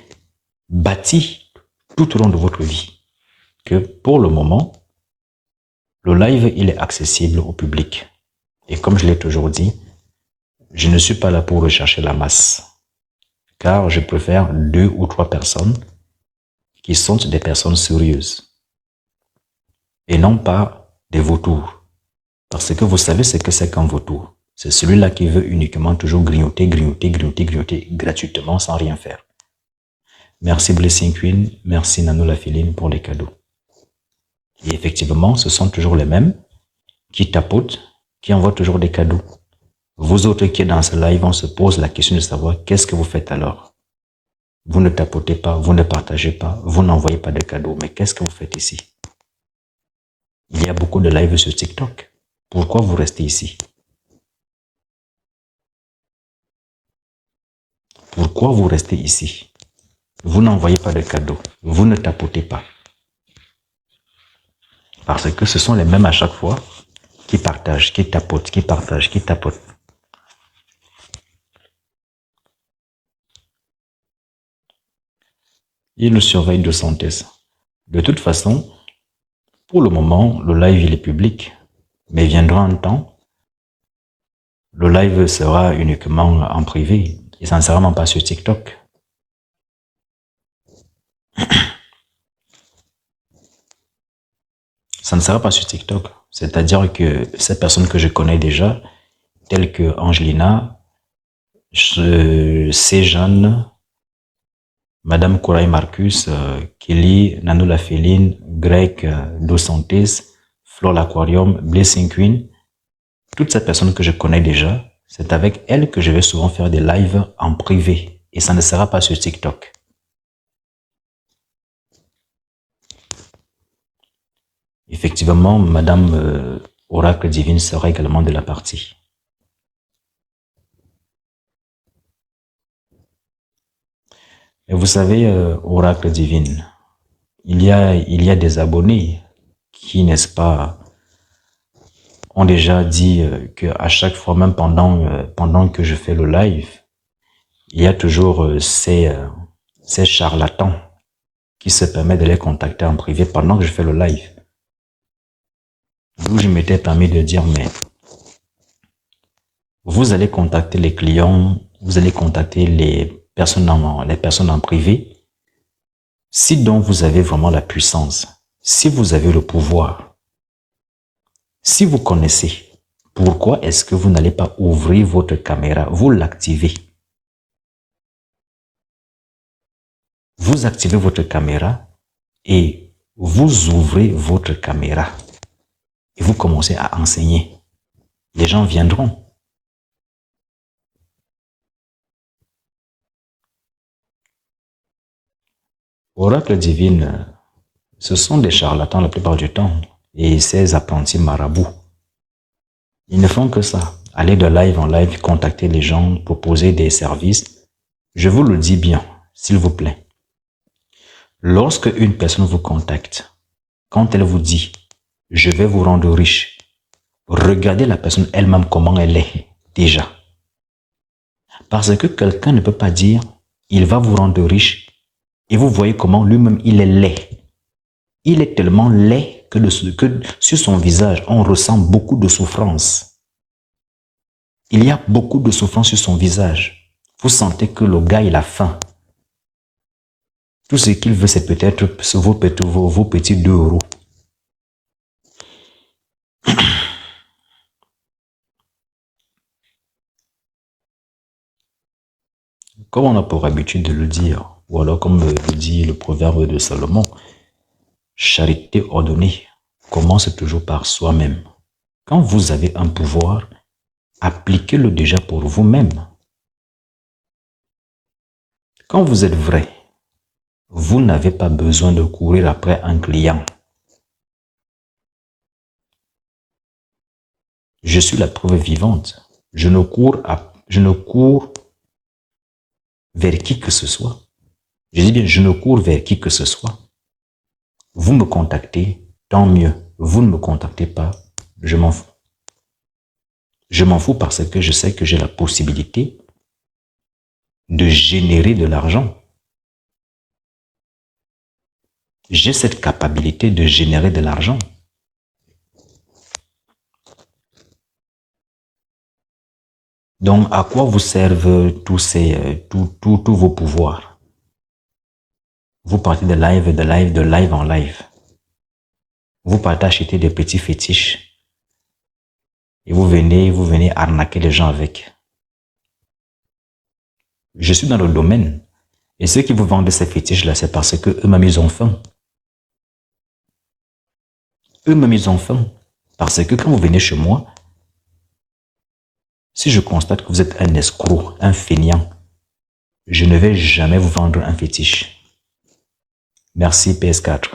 bâti tout au long de votre vie. Que pour le moment, le live, il est accessible au public. Et comme je l'ai toujours dit, je ne suis pas là pour rechercher la masse. Car je préfère 2 ou 3 personnes qui sont des personnes sérieuses. Et non pas des vautours. Parce que vous savez ce que c'est qu'un vautour. C'est celui-là qui veut uniquement toujours grignoter gratuitement sans rien faire. Merci Blessing Queen, merci Nano la Féline pour les cadeaux. Et effectivement, ce sont toujours les mêmes qui tapotent, qui envoient toujours des cadeaux. Vous autres qui êtes dans ce live, on se pose la question de savoir qu'est-ce que vous faites alors. Vous ne tapotez pas, vous ne partagez pas, vous n'envoyez pas de cadeaux. Mais qu'est-ce que vous faites ici? Il y a beaucoup de lives sur TikTok. Pourquoi vous restez ici? Pourquoi vous restez ici? Vous n'envoyez pas de cadeaux. Vous ne tapotez pas. Parce que ce sont les mêmes à chaque fois qui partagent, qui tapotent, qui partagent, qui tapotent. Il nous surveille de santé. De toute façon, pour le moment, le live il est public. Mais viendra un temps, le live sera uniquement en privé. Et ça ne sera même pas sur TikTok. Ça ne sera pas sur TikTok. C'est-à-dire que ces personnes que je connais déjà, telles que Angelina, Céjeanne, Madame Kouraï Marcus, Kelly, Nanou la Féline, Greg, Dos Santés, Flore l'Aquarium, Blessing Queen, toutes ces personnes que je connais déjà, c'est avec elles que je vais souvent faire des lives en privé. Et ça ne sera pas sur TikTok. Effectivement, Madame Oracle Divine sera également de la partie. Et vous savez, Oracle Divine, il y a des abonnés qui, n'est-ce pas, ont déjà dit qu'à chaque fois, même pendant que je fais le live, il y a toujours ces charlatans qui se permettent de les contacter en privé pendant que je fais le live. D'où je m'étais permis de dire, mais Vous allez contacter les clients, vous allez contacter les personnes en privé. Si donc vous avez vraiment la puissance, si vous avez le pouvoir, si vous connaissez, pourquoi est-ce que vous n'allez pas ouvrir votre caméra, vous l'activez? Vous activez votre caméra et vous ouvrez votre caméra et vous commencez à enseigner. Les gens viendront. Oracle divine, ce sont des charlatans la plupart du temps et ces apprentis marabouts. Ils ne font que ça. Aller de live en live, contacter les gens, proposer des services. Je vous le dis bien, s'il vous plaît. Lorsque une personne vous contacte, quand elle vous dit « je vais vous rendre riche », regardez la personne elle-même comment elle est déjà. Parce que quelqu'un ne peut pas dire « il va vous rendre riche » et vous voyez comment lui-même il est laid. Il est tellement laid que sur son visage, on ressent beaucoup de souffrance. Il y a beaucoup de souffrance sur son visage. Vous sentez que le gars, il a faim. Tout ce qu'il veut, c'est peut-être vos petits 2 euros. Comme on a pour habitude de le dire, ou alors comme le dit le proverbe de Salomon, charité ordonnée commence toujours par soi-même. Quand vous avez un pouvoir, appliquez-le déjà pour vous-même. Quand vous êtes vrai, vous n'avez pas besoin de courir après un client. Je suis la preuve vivante. Je ne cours vers qui que ce soit. Je dis bien, je ne cours vers qui que ce soit. Vous me contactez, tant mieux. Vous ne me contactez pas, je m'en fous. Je m'en fous parce que je sais que j'ai la possibilité de générer de l'argent. J'ai cette capacité de générer de l'argent. Donc, à quoi vous servent tous vos pouvoirs? Vous partez de live en live. Vous partez acheter des petits fétiches. Et vous venez arnaquer les gens avec. Je suis dans le domaine. Et ceux qui vous vendent ces fétiches-là, c'est parce qu'eux-mêmes, ils ont faim. Eux-mêmes, ils ont faim. Parce que quand vous venez chez moi, si je constate que vous êtes un escroc, un feignant, je ne vais jamais vous vendre un fétiche. Merci PS4.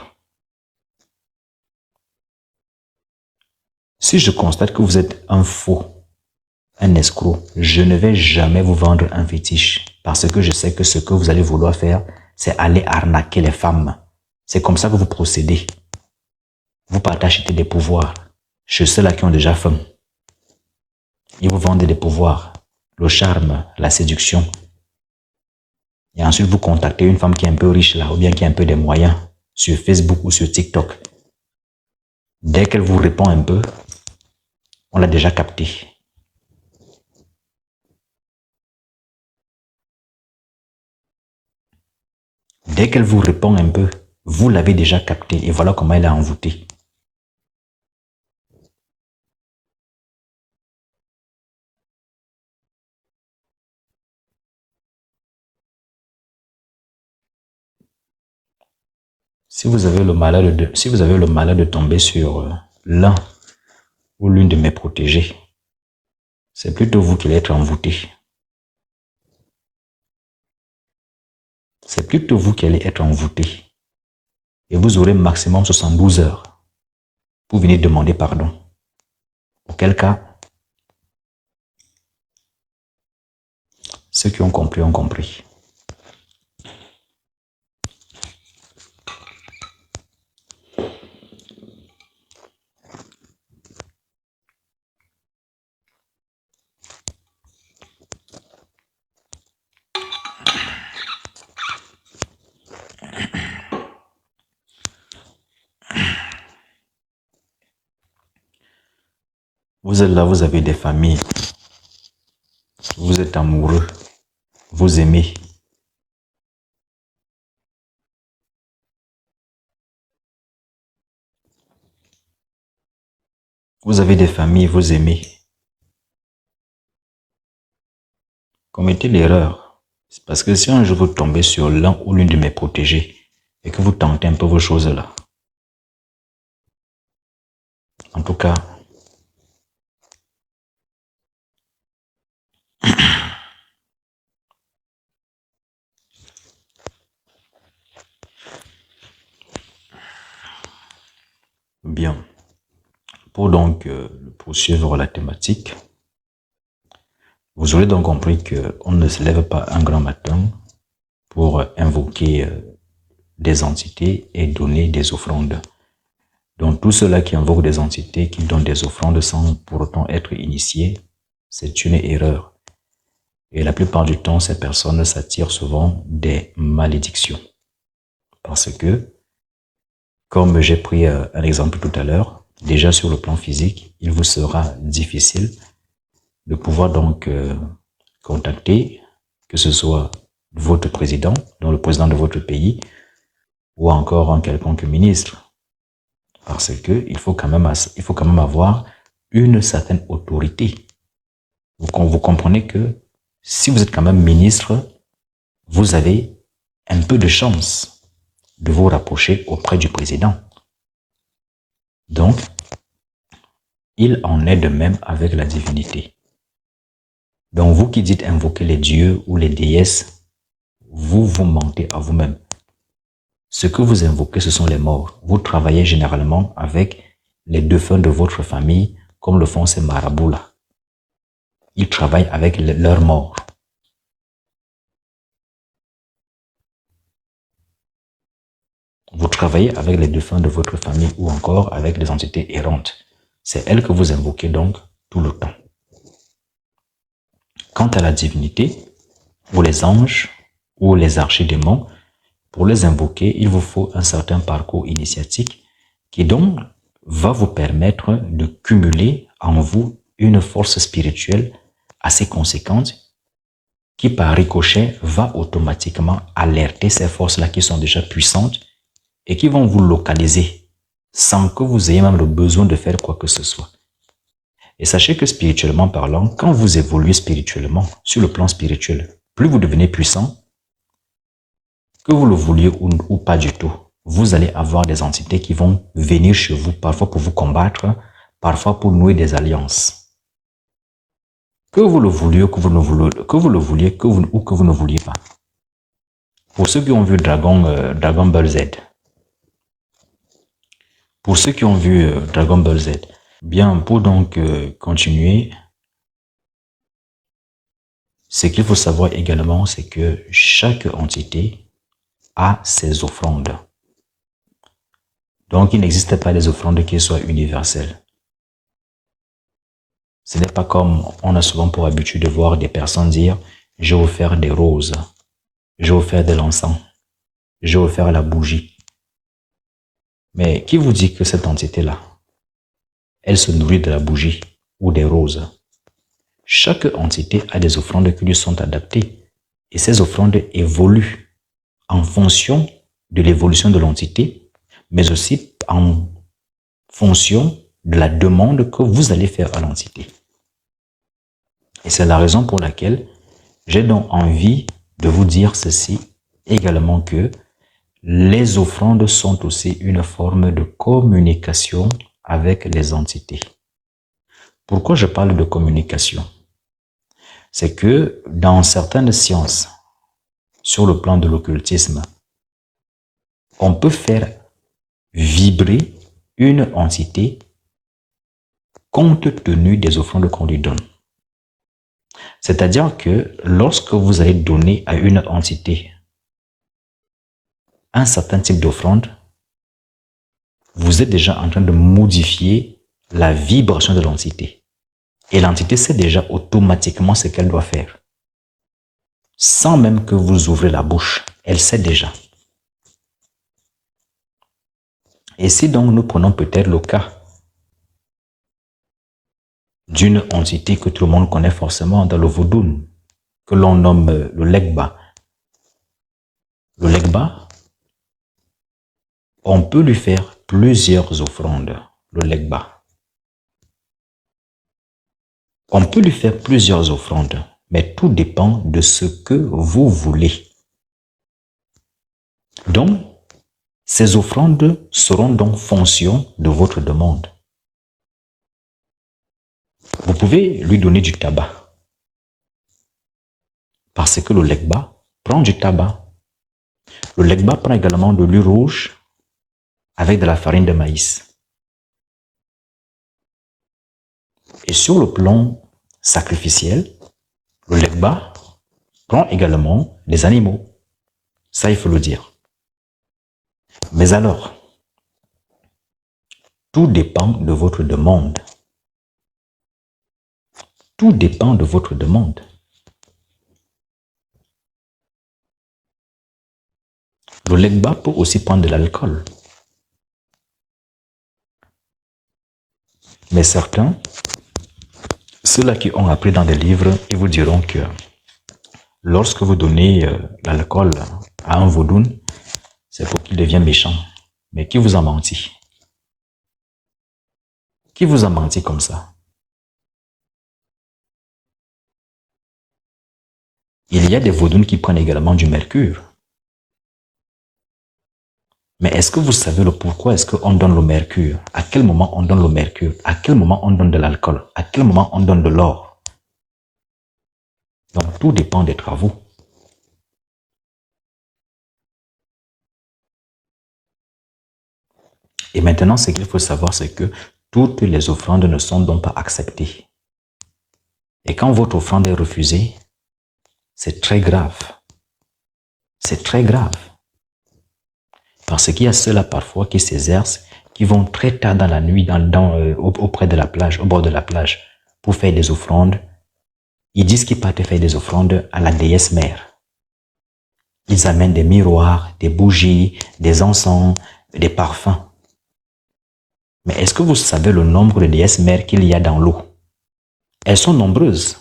Si je constate que vous êtes un faux, un escroc, je ne vais jamais vous vendre un fétiche. Parce que je sais que ce que vous allez vouloir faire, c'est aller arnaquer les femmes. C'est comme ça que vous procédez. Vous partez acheter des pouvoirs chez ceux-là qui ont déjà faim. Ils vous vendent des pouvoirs, le charme, la séduction. Et ensuite, vous contactez une femme qui est un peu riche là, ou bien qui a un peu des moyens, sur Facebook ou sur TikTok. Dès qu'elle vous répond un peu, on l'a déjà capté. Dès qu'elle vous répond un peu, vous l'avez déjà capté et voilà comment elle a envoûté. Si vous avez le malheur de tomber sur l'un ou l'une de mes protégés, c'est plutôt vous qui allez être envoûté. C'est plutôt vous qui allez être envoûté. Et vous aurez maximum 72 heures pour venir demander pardon. Auquel cas, ceux qui ont compris ont compris. Vous êtes là, vous avez des familles. êtes amoureux, vous aimez. Vous avez des familles, vous aimez. Commettez l'erreur. C'est parce que si un jour vous tombez sur l'un ou l'une de mes protégés et que vous tentez un peu vos choses là, en tout cas, bien. Pour donc poursuivre la thématique, vous aurez donc compris qu'on ne se lève pas un grand matin pour invoquer des entités et donner des offrandes. Donc tout ceux-là qui invoquent des entités, qui donnent des offrandes sans pour autant être initiés, c'est une erreur. Et la plupart du temps, ces personnes s'attirent souvent des malédictions. Parce que, comme j'ai pris un exemple tout à l'heure, déjà sur le plan physique, il vous sera difficile de pouvoir donc contacter, que ce soit votre président, donc le président de votre pays, ou encore un quelconque ministre. Parce que il faut quand même avoir une certaine autorité. Vous comprenez que si vous êtes quand même ministre, vous avez un peu de chance de vous rapprocher auprès du président. Donc, il en est de même avec la divinité. Donc, vous qui dites invoquer les dieux ou les déesses, vous vous mentez à vous-même. Ce que vous invoquez, ce sont les morts. Vous travaillez généralement avec les défunts de votre famille, comme le font ces marabouts-là. Ils travaillent avec leurs morts. Vous travaillez avec les défunts de votre famille ou encore avec les entités errantes. C'est elles que vous invoquez donc tout le temps. Quant à la divinité, ou les anges, ou les archidémons, pour les invoquer, il vous faut un certain parcours initiatique qui donc va vous permettre de cumuler en vous une force spirituelle assez conséquente qui par ricochet va automatiquement alerter ces forces-là qui sont déjà puissantes et qui vont vous localiser sans que vous ayez même le besoin de faire quoi que ce soit. Et sachez que spirituellement parlant, quand vous évoluez spirituellement, sur le plan spirituel, plus vous devenez puissant, que vous le vouliez ou pas du tout, vous allez avoir des entités qui vont venir chez vous, parfois pour vous combattre, parfois pour nouer des alliances. Que vous le vouliez, que vous ne vouliez, ou que vous ne vouliez pas. Pour ceux qui ont vu Dragon Ball Z, bien, pour donc continuer, ce qu'il faut savoir également, c'est que chaque entité a ses offrandes. Donc, il n'existe pas des offrandes qui soient universelles. Ce n'est pas comme on a souvent pour habitude de voir des personnes dire « j'ai offert des roses, j'ai offert de l'encens, j'ai offert la bougie ». Mais qui vous dit que cette entité-là, elle se nourrit de la bougie ou des roses? Chaque entité a des offrandes qui lui sont adaptées et ces offrandes évoluent en fonction de l'évolution de l'entité, mais aussi en fonction de la demande que vous allez faire à l'entité. Et c'est la raison pour laquelle j'ai donc envie de vous dire ceci également, que les offrandes sont aussi une forme de communication avec les entités. Pourquoi je parle de communication? C'est que dans certaines sciences, sur le plan de l'occultisme, on peut faire vibrer une entité compte tenu des offrandes qu'on lui donne. C'est-à-dire que lorsque vous allez donner à une entité un certain type d'offrande, vous êtes déjà en train de modifier la vibration de l'entité. Et l'entité sait déjà automatiquement ce qu'elle doit faire. Sans même que vous ouvrez la bouche, elle sait déjà. Et si donc nous prenons peut-être le cas d'une entité que tout le monde connaît forcément dans le vaudou, que l'on nomme le legba. Le legba, on peut lui faire plusieurs offrandes, le legba. On peut lui faire plusieurs offrandes, mais tout dépend de ce que vous voulez. Donc, ces offrandes seront donc fonction de votre demande. Vous pouvez lui donner du tabac, parce que le legba prend du tabac. Le legba prend également de l'huile rouge avec de la farine de maïs. Et sur le plan sacrificiel, le legba prend également des animaux. Ça, il faut le dire. Mais alors, tout dépend de votre demande. Tout dépend de votre demande. Le legba peut aussi prendre de l'alcool. Mais certains, ceux-là qui ont appris dans des livres, ils vous diront que lorsque vous donnez l'alcool à un vaudoune, c'est pour qu'il devienne méchant. Mais qui vous a menti? Qui vous a menti comme ça? Il y a des vaudounes qui prennent également du mercure. Mais est-ce que vous savez le pourquoi est-ce qu'on donne le mercure? À quel moment on donne le mercure? À quel moment on donne de l'alcool? À quel moment on donne de l'or? Donc tout dépend des travaux. Et maintenant, ce qu'il faut savoir, c'est que toutes les offrandes ne sont donc pas acceptées. Et quand votre offrande est refusée, c'est très grave. C'est très grave. Parce qu'il y a ceux-là parfois qui s'exercent, qui vont très tard dans la nuit auprès de la plage, au bord de la plage, pour faire des offrandes. Ils disent qu'ils partent faire des offrandes à la déesse mère. Ils amènent des miroirs, des bougies, des encens, des parfums. Mais est-ce que vous savez le nombre de déesses mères qu'il y a dans l'eau? Elles sont nombreuses.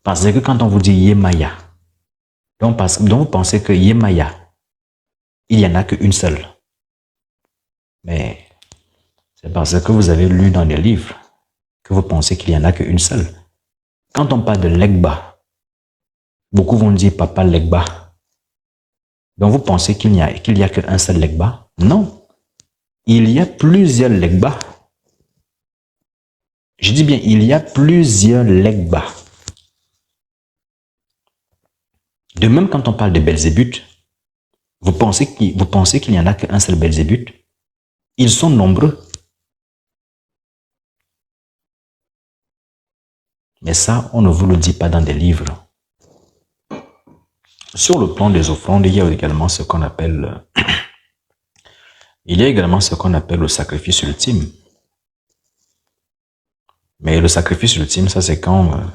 Parce que quand on vous dit Yemaya, donc vous pensez que Yemaya, il n'y en a qu'une seule. Mais c'est parce que vous avez lu dans les livres que vous pensez qu'il n'y en a qu'une seule. Quand on parle de Legba, beaucoup vont dire Papa Legba. Donc vous pensez qu'il n'y a qu'un seul Legba? Non. Il y a plusieurs Legba. Je dis bien, il y a plusieurs Legba. De même, quand on parle de Belzébuth, vous pensez qu'il n'y en a qu'un seul Belzébuth? Ils sont nombreux. Mais ça, on ne vous le dit pas dans des livres. Sur le plan des offrandes, il y a également ce qu'on appelle le sacrifice ultime. Mais le sacrifice ultime, ça c'est quand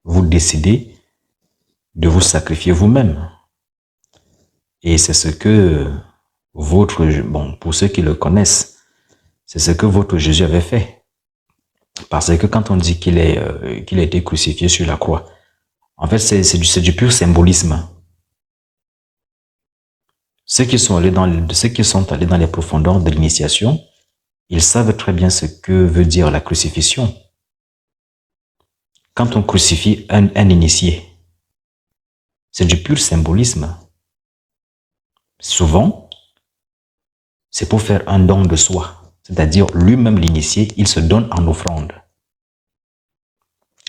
vous décidez de vous sacrifier vous-même. Et c'est ce que pour ceux qui le connaissent, c'est ce que votre Jésus avait fait. Parce que quand on dit qu'il a été crucifié sur la croix, en fait c'est du pur symbolisme. Ceux qui sont allés dans les profondeurs de l'initiation, ils savent très bien ce que veut dire la crucifixion. Quand on crucifie un initié, c'est du pur symbolisme. Souvent, c'est pour faire un don de soi. C'est-à-dire, lui-même, l'initié, il se donne en offrande.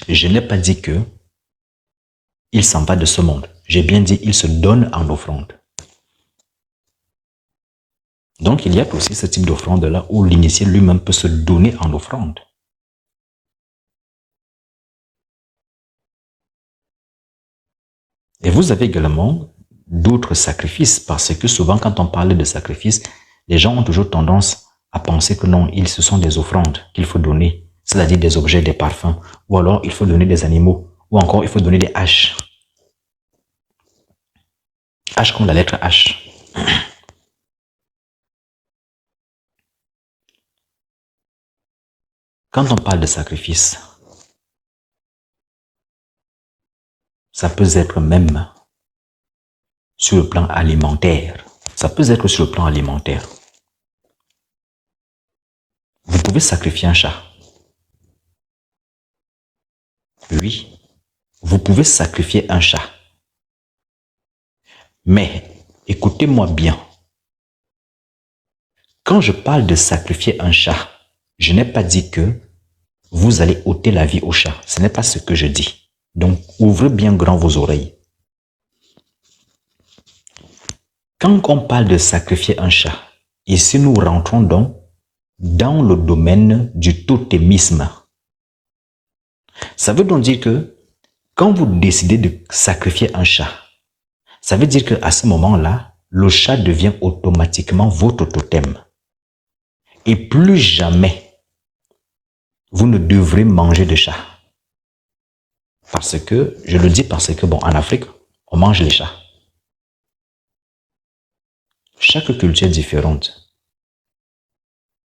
Je n'ai pas dit que il s'en va de ce monde. J'ai bien dit, il se donne en offrande. Donc, il y a aussi ce type d'offrande-là où l'initié lui-même peut se donner en offrande. Et vous avez également d'autres sacrifices, parce que souvent, quand on parle de sacrifices, les gens ont toujours tendance à penser que non, ce sont des offrandes qu'il faut donner, c'est-à-dire des objets, des parfums, ou alors il faut donner des animaux, ou encore il faut donner des haches. H comme la lettre H. Quand on parle de sacrifice, Ça peut être même sur le plan alimentaire. Ça peut être sur le plan alimentaire. Vous pouvez sacrifier un chat. Oui, vous pouvez sacrifier un chat. Mais, écoutez-moi bien. Quand je parle de sacrifier un chat, je n'ai pas dit que vous allez ôter la vie au chat. Ce n'est pas ce que je dis. Donc, ouvrez bien grand vos oreilles. Quand on parle de sacrifier un chat, ici nous rentrons donc dans le domaine du totémisme. Ça veut donc dire que quand vous décidez de sacrifier un chat, ça veut dire qu'à ce moment-là, le chat devient automatiquement votre totem. Et plus jamais, vous ne devrez manger de chat. Parce que, je le dis parce que, bon, en Afrique, on mange les chats. Chaque culture est différente.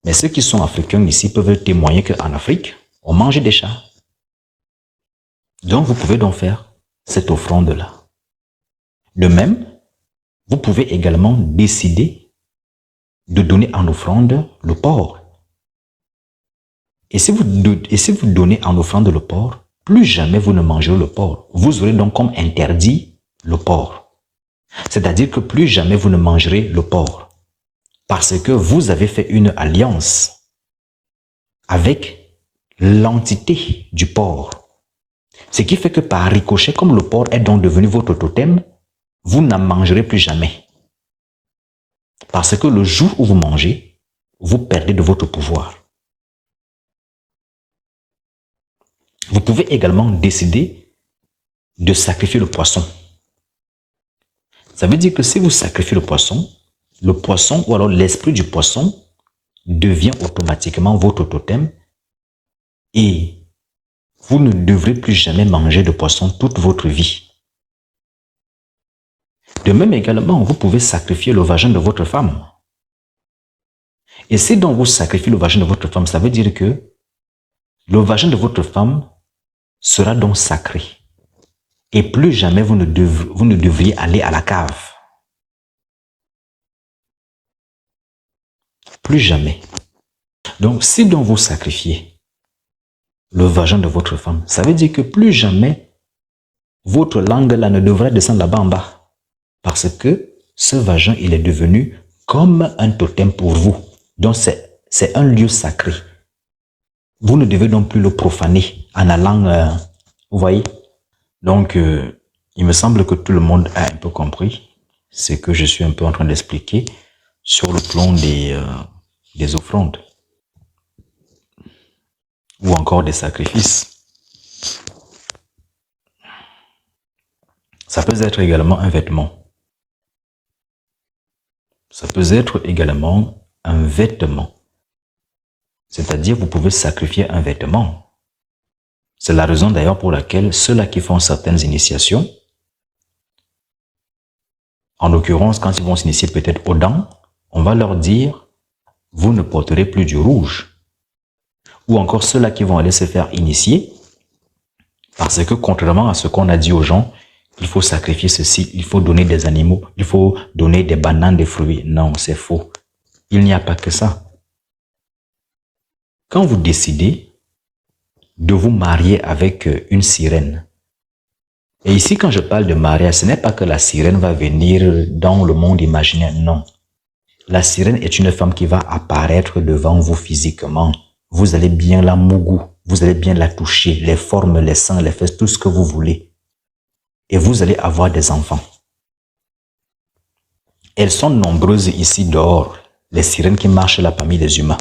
Mais ceux qui sont africains ici peuvent témoigner qu'en Afrique, on mange des chats. Donc, vous pouvez donc faire cette offrande-là. De même, vous pouvez également décider de donner en offrande le porc. Et si vous donnez en offrande le porc, plus jamais vous ne mangerez le porc. Vous aurez donc comme interdit le porc. C'est-à-dire que plus jamais vous ne mangerez le porc. Parce que vous avez fait une alliance avec l'entité du porc. Ce qui fait que par ricochet, comme le porc est donc devenu votre totem, vous n'en mangerez plus jamais. Parce que le jour où vous mangez, vous perdez de votre pouvoir. Vous pouvez également décider de sacrifier le poisson. Ça veut dire que si vous sacrifiez le poisson ou alors l'esprit du poisson devient automatiquement votre totem et vous ne devrez plus jamais manger de poisson toute votre vie. De même également, vous pouvez sacrifier le vagin de votre femme. Et si donc vous sacrifiez le vagin de votre femme, ça veut dire que le vagin de votre femme sera donc sacré. Et plus jamais vous ne devriez aller à la cave. Plus jamais. Donc, si donc vous sacrifiez le vagin de votre femme, ça veut dire que plus jamais votre langue là ne devrait descendre là-bas en bas. Parce que ce vagin, il est devenu comme un totem pour vous. Donc, c'est un lieu sacré. Vous ne devez donc plus le profaner en allant, vous voyez. Donc, il me semble que tout le monde a un peu compris ce que je suis un peu en train d'expliquer sur le plan des offrandes ou encore des sacrifices. Ça peut être également un vêtement. Ça peut être également un vêtement. C'est-à-dire, vous pouvez sacrifier un vêtement. C'est la raison d'ailleurs pour laquelle ceux-là qui font certaines initiations, en l'occurrence, quand ils vont s'initier peut-être aux dents, on va leur dire, vous ne porterez plus du rouge. Ou encore ceux-là qui vont aller se faire initier, parce que contrairement à ce qu'on a dit aux gens, il faut sacrifier ceci, il faut donner des animaux, il faut donner des bananes, des fruits. Non, c'est faux. Il n'y a pas que ça. Quand vous décidez de vous marier avec une sirène, et ici quand je parle de mariage, ce n'est pas que la sirène va venir dans le monde imaginaire, non. La sirène est une femme qui va apparaître devant vous physiquement. Vous allez bien la mougou, vous allez bien la toucher, les formes, les seins, les fesses, tout ce que vous voulez. Et vous allez avoir des enfants. Elles sont nombreuses ici dehors, les sirènes qui marchent là parmi les humains,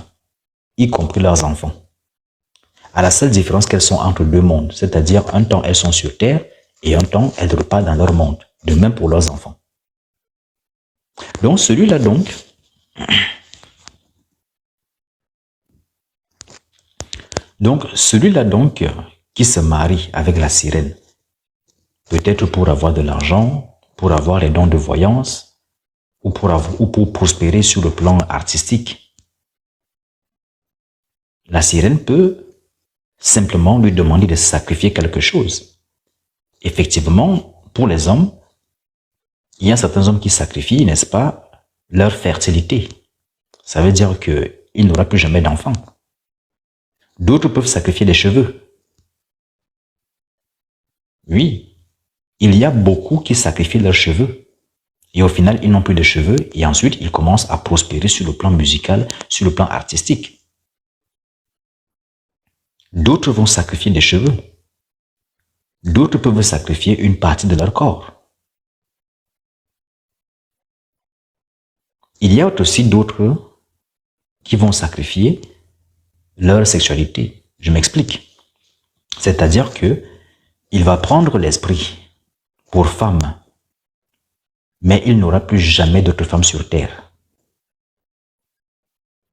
y compris leurs enfants. À la seule différence qu'elles sont entre deux mondes, c'est-à-dire un temps elles sont sur terre et un temps elles repartent dans leur monde, de même pour leurs enfants. Donc celui-là donc, qui se marie avec la sirène, peut-être pour avoir de l'argent, pour avoir les dons de voyance, ou pour prospérer sur le plan artistique. La sirène peut simplement lui demander de sacrifier quelque chose. effectivement, pour les hommes, il y a certains hommes qui sacrifient, n'est-ce pas, leur fertilité. Ça veut dire qu'il n'aura plus jamais d'enfants. D'autres peuvent sacrifier les cheveux. Oui, il y a beaucoup qui sacrifient leurs cheveux. Et au final, ils n'ont plus de cheveux et ensuite, ils commencent à prospérer sur le plan musical, sur le plan artistique. D'autres vont sacrifier des cheveux. D'autres peuvent sacrifier une partie de leur corps. Il y a aussi d'autres qui vont sacrifier leur sexualité. Je m'explique. C'est-à-dire que il va prendre l'esprit pour femme, mais il n'aura plus jamais d'autre femme sur terre.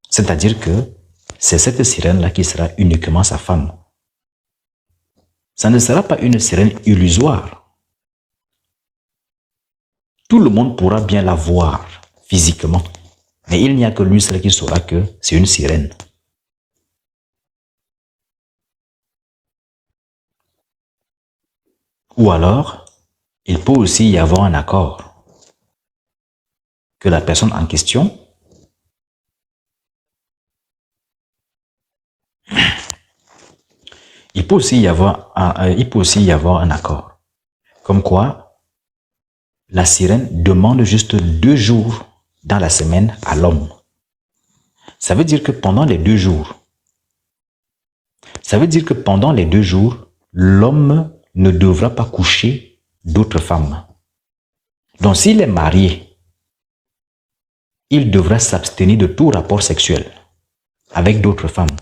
C'est-à-dire que c'est cette sirène-là qui sera uniquement sa femme. Ça ne sera pas une sirène illusoire. Tout le monde pourra bien la voir physiquement, mais il n'y a que lui seul qui saura que c'est une sirène. Ou alors, il peut aussi y avoir un accord que la personne en question il peut aussi y avoir un accord. Comme quoi, la sirène demande juste 2 jours dans la semaine à l'homme. Ça veut dire que pendant les 2 jours, l'homme ne devra pas coucher d'autres femmes. Donc s'il est marié, il devra s'abstenir de tout rapport sexuel avec d'autres femmes.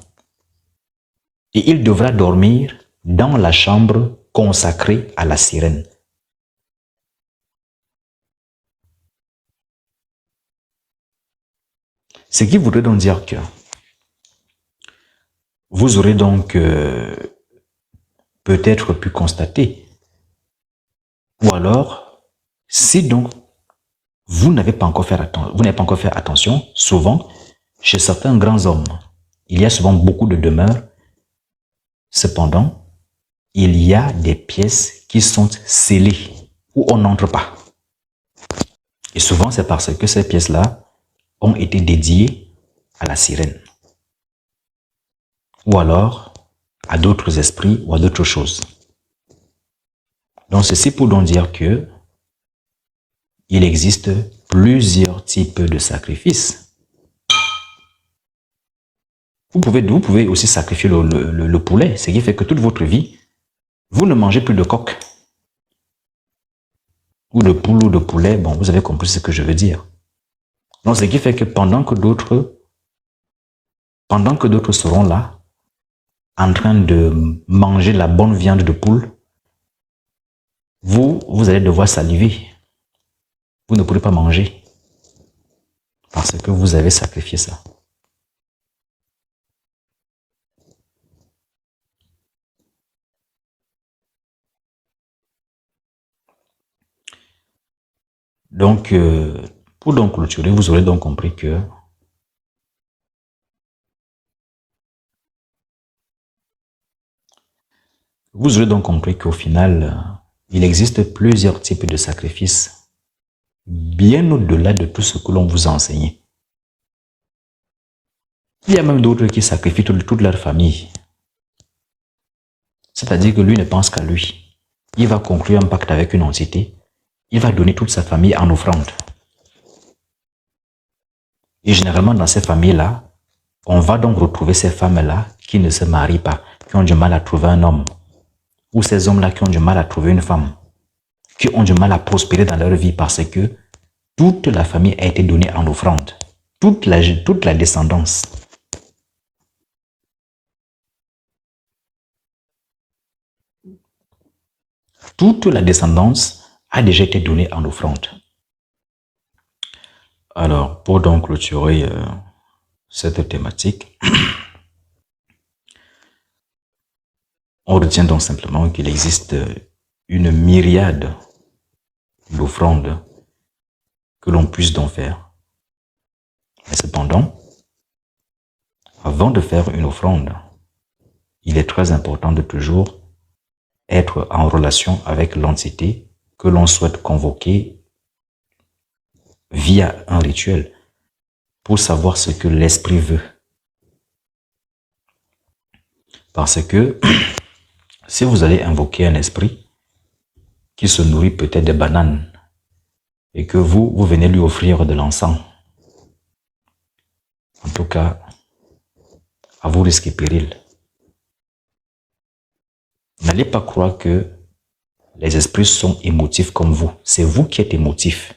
Et il devra dormir dans la chambre consacrée à la sirène. Ce qui voudrait donc dire que vous aurez donc peut-être pu constater, ou alors, si donc vous n'avez pas encore fait attention, souvent, chez certains grands hommes, il y a souvent beaucoup de demeures. Cependant, il y a des pièces qui sont scellées, où on n'entre pas. Et souvent, c'est parce que ces pièces-là ont été dédiées à la sirène. Ou alors, à d'autres esprits ou à d'autres choses. Donc, ceci pour donc dire que il existe plusieurs types de sacrifices. Vous pouvez aussi sacrifier le poulet, ce qui fait que toute votre vie, vous ne mangez plus de coq. Ou de poule ou de poulet, bon, vous avez compris ce que je veux dire. Donc, ce qui fait que pendant que d'autres seront là, en train de manger la bonne viande de poule, vous allez devoir saliver. Vous ne pourrez pas manger parce que vous avez sacrifié ça. Donc, pour donc clôturer, vous aurez donc compris que qu'au final, il existe plusieurs types de sacrifices bien au-delà de tout ce que l'on vous a enseigné. Il y a même d'autres qui sacrifient toute leur famille. C'est-à-dire que lui ne pense qu'à lui. Il va conclure un pacte avec une entité. Il va donner toute sa famille en offrande. Et généralement, dans ces familles-là, on va donc retrouver ces femmes-là qui ne se marient pas, qui ont du mal à trouver un homme. Ou ces hommes-là qui ont du mal à trouver une femme. Qui ont du mal à prospérer dans leur vie parce que toute la famille a été donnée en offrande. Toute la descendance. Toute la descendance a déjà été donnée en offrande. Alors, pour donc clôturer cette thématique, on retient donc simplement qu'il existe une myriade d'offrandes que l'on puisse donc faire. Mais cependant, avant de faire une offrande, il est très important de toujours être en relation avec l'entité que l'on souhaite convoquer via un rituel pour savoir ce que l'esprit veut. Parce que si vous allez invoquer un esprit qui se nourrit peut-être de bananes et que vous venez lui offrir de l'encens, en tout cas, à vos risques et périls, n'allez pas croire que les esprits sont émotifs comme vous. C'est vous qui êtes émotifs.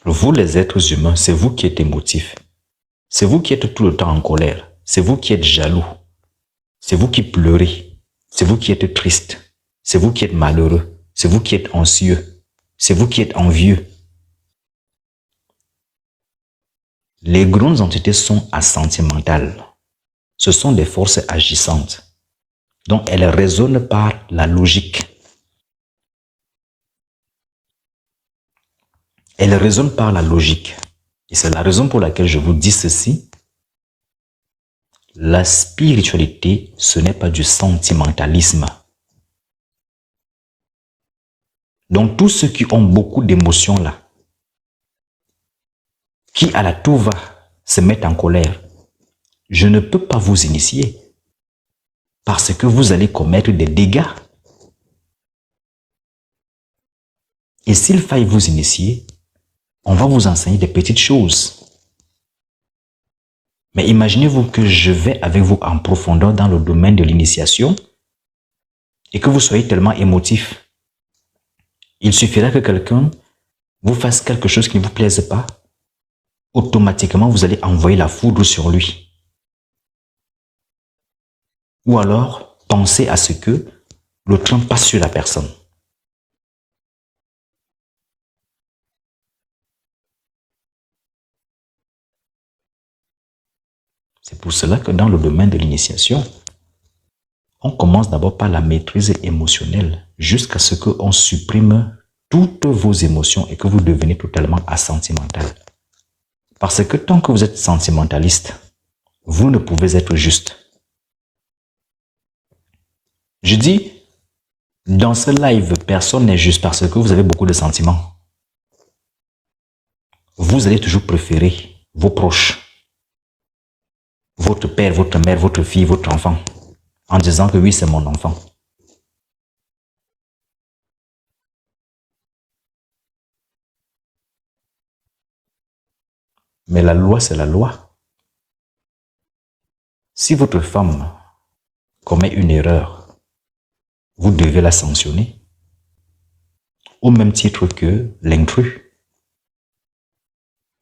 Vous, les êtres humains, c'est vous qui êtes émotifs. C'est vous qui êtes tout le temps en colère. C'est vous qui êtes jaloux. C'est vous qui pleurez. C'est vous qui êtes triste. C'est vous qui êtes malheureux. C'est vous qui êtes anxieux. C'est vous qui êtes envieux. Les grandes entités sont assentimentales. Ce sont des forces agissantes. Donc, elles raisonnent par la logique. Elles raisonnent par la logique. Et c'est la raison pour laquelle je vous dis ceci. La spiritualité, ce n'est pas du sentimentalisme. Donc, tous ceux qui ont beaucoup d'émotions là, qui à la tout va se mettent en colère, je ne peux pas vous initier parce que vous allez commettre des dégâts. Et s'il faille vous initier, on va vous enseigner des petites choses. Mais imaginez-vous que je vais avec vous en profondeur dans le domaine de l'initiation et que vous soyez tellement émotif. Il suffira que quelqu'un vous fasse quelque chose qui ne vous plaise pas, automatiquement vous allez envoyer la foudre sur lui. Ou alors, pensez à ce que le train passe sur la personne. C'est pour cela que dans le domaine de l'initiation, on commence d'abord par la maîtrise émotionnelle jusqu'à ce qu'on supprime toutes vos émotions et que vous devenez totalement asentimental. Parce que tant que vous êtes sentimentaliste, vous ne pouvez être juste. Je dis, dans ce live, personne n'est juste parce que vous avez beaucoup de sentiments. Vous allez toujours préférer vos proches, votre père, votre mère, votre fille, votre enfant, en disant que oui, c'est mon enfant. Mais la loi, c'est la loi. Si votre femme commet une erreur, vous devez la sanctionner au même titre que l'intrus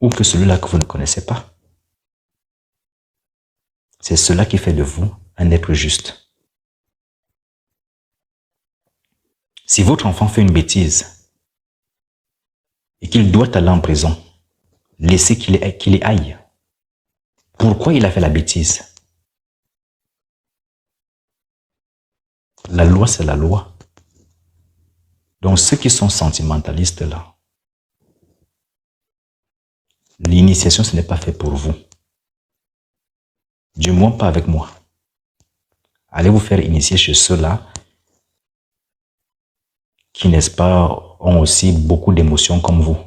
ou que celui-là que vous ne connaissez pas. C'est cela qui fait de vous un être juste. Si votre enfant fait une bêtise et qu'il doit aller en prison, laissez qu'il y aille. Pourquoi il a fait la bêtise? La loi, c'est la loi. Donc ceux qui sont sentimentalistes là, l'initiation, ce n'est pas fait pour vous. Du moins pas avec moi. Allez vous faire initier chez ceux-là qui, n'est-ce pas, ont aussi beaucoup d'émotions comme vous.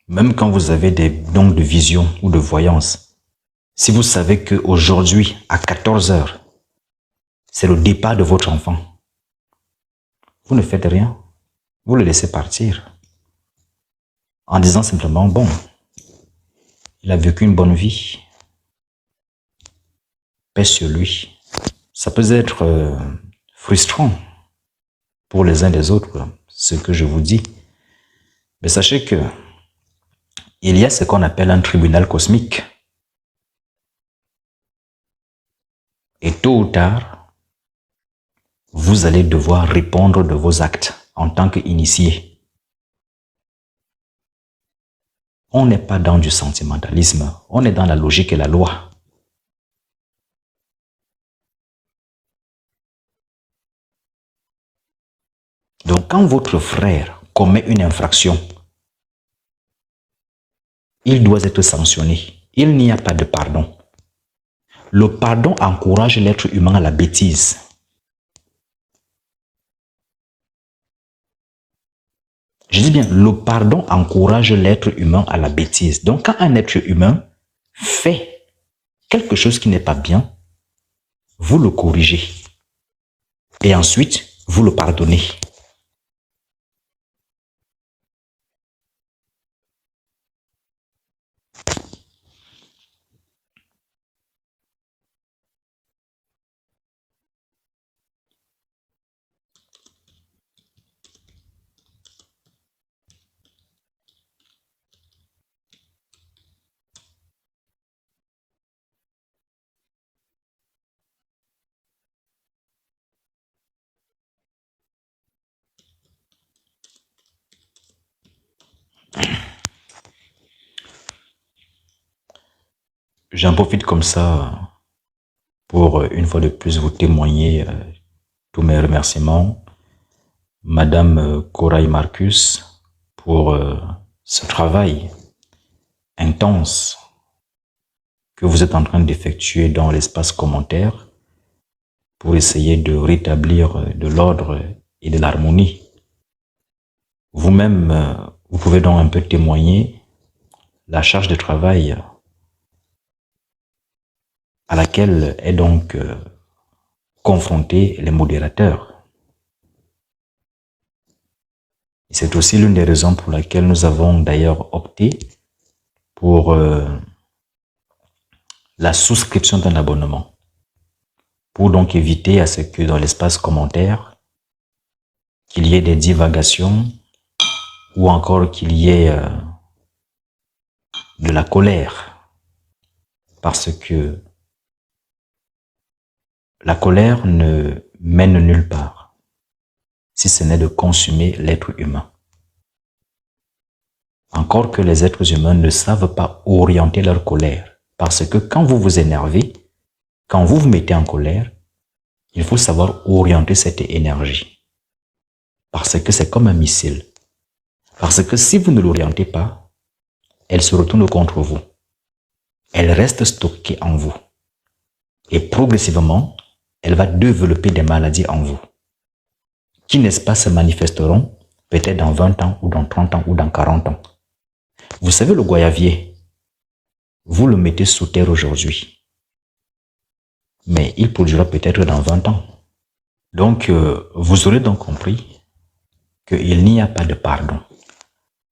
Même quand vous avez des dons de vision ou de voyance, si vous savez qu'aujourd'hui, à 14 heures, c'est le départ de votre enfant, vous ne faites rien. Vous le laissez partir. En disant simplement, bon, il a vécu une bonne vie. Paix sur lui. Ça peut être frustrant pour les uns des autres, ce que je vous dis. Mais sachez que il y a ce qu'on appelle un tribunal cosmique. Et tôt ou tard, vous allez devoir répondre de vos actes en tant qu'initié. On n'est pas dans du sentimentalisme, on est dans la logique et la loi. Donc quand votre frère commet une infraction, il doit être sanctionné. Il n'y a pas de pardon. Le pardon encourage l'être humain à la bêtise. Je dis bien, le pardon encourage l'être humain à la bêtise. Donc, quand un être humain fait quelque chose qui n'est pas bien, vous le corrigez. Et ensuite, vous le pardonnez. J'en profite comme ça pour une fois de plus vous témoigner tous mes remerciements, Madame Corail Marcus, pour ce travail intense que vous êtes en train d'effectuer dans l'espace commentaire pour essayer de rétablir de l'ordre et de l'harmonie. Vous-même, vous pouvez donc un peu témoigner la charge de travail à laquelle est donc confrontés les modérateurs. C'est aussi l'une des raisons pour laquelle nous avons d'ailleurs opté pour la souscription d'un abonnement, pour donc éviter à ce que dans l'espace commentaire, qu'il y ait des divagations ou encore qu'il y ait de la colère, parce que la colère ne mène nulle part, si ce n'est de consumer l'être humain. Encore que les êtres humains ne savent pas orienter leur colère, parce que quand vous vous énervez, quand vous vous mettez en colère, il faut savoir orienter cette énergie. Parce que c'est comme un missile. Parce que si vous ne l'orientez pas, elle se retourne contre vous. Elle reste stockée en vous. Et progressivement, elle va développer des maladies en vous, qui, n'est-ce pas, se manifesteront peut-être dans 20 ans, ou dans 30 ans, ou dans 40 ans. Vous savez, le goyavier, vous le mettez sous terre aujourd'hui, mais il produira peut-être dans 20 ans. Donc, vous aurez donc compris qu'il n'y a pas de pardon.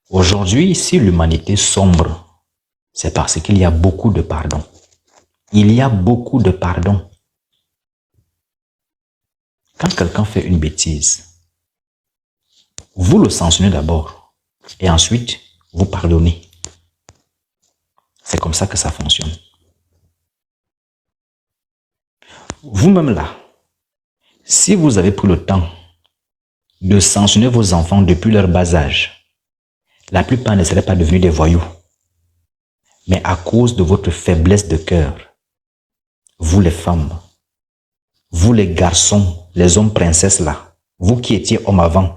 Aujourd'hui, si l'humanité sombre, c'est parce qu'il y a beaucoup de pardon. Il y a beaucoup de pardon. Quand quelqu'un fait une bêtise, vous le sanctionnez d'abord et ensuite vous pardonnez. C'est comme ça que ça fonctionne. Vous-même là, si vous avez pris le temps de sanctionner vos enfants depuis leur bas âge, la plupart ne seraient pas devenus des voyous. Mais à cause de votre faiblesse de cœur, vous les femmes, vous les garçons, les hommes princesses là, vous qui étiez hommes avant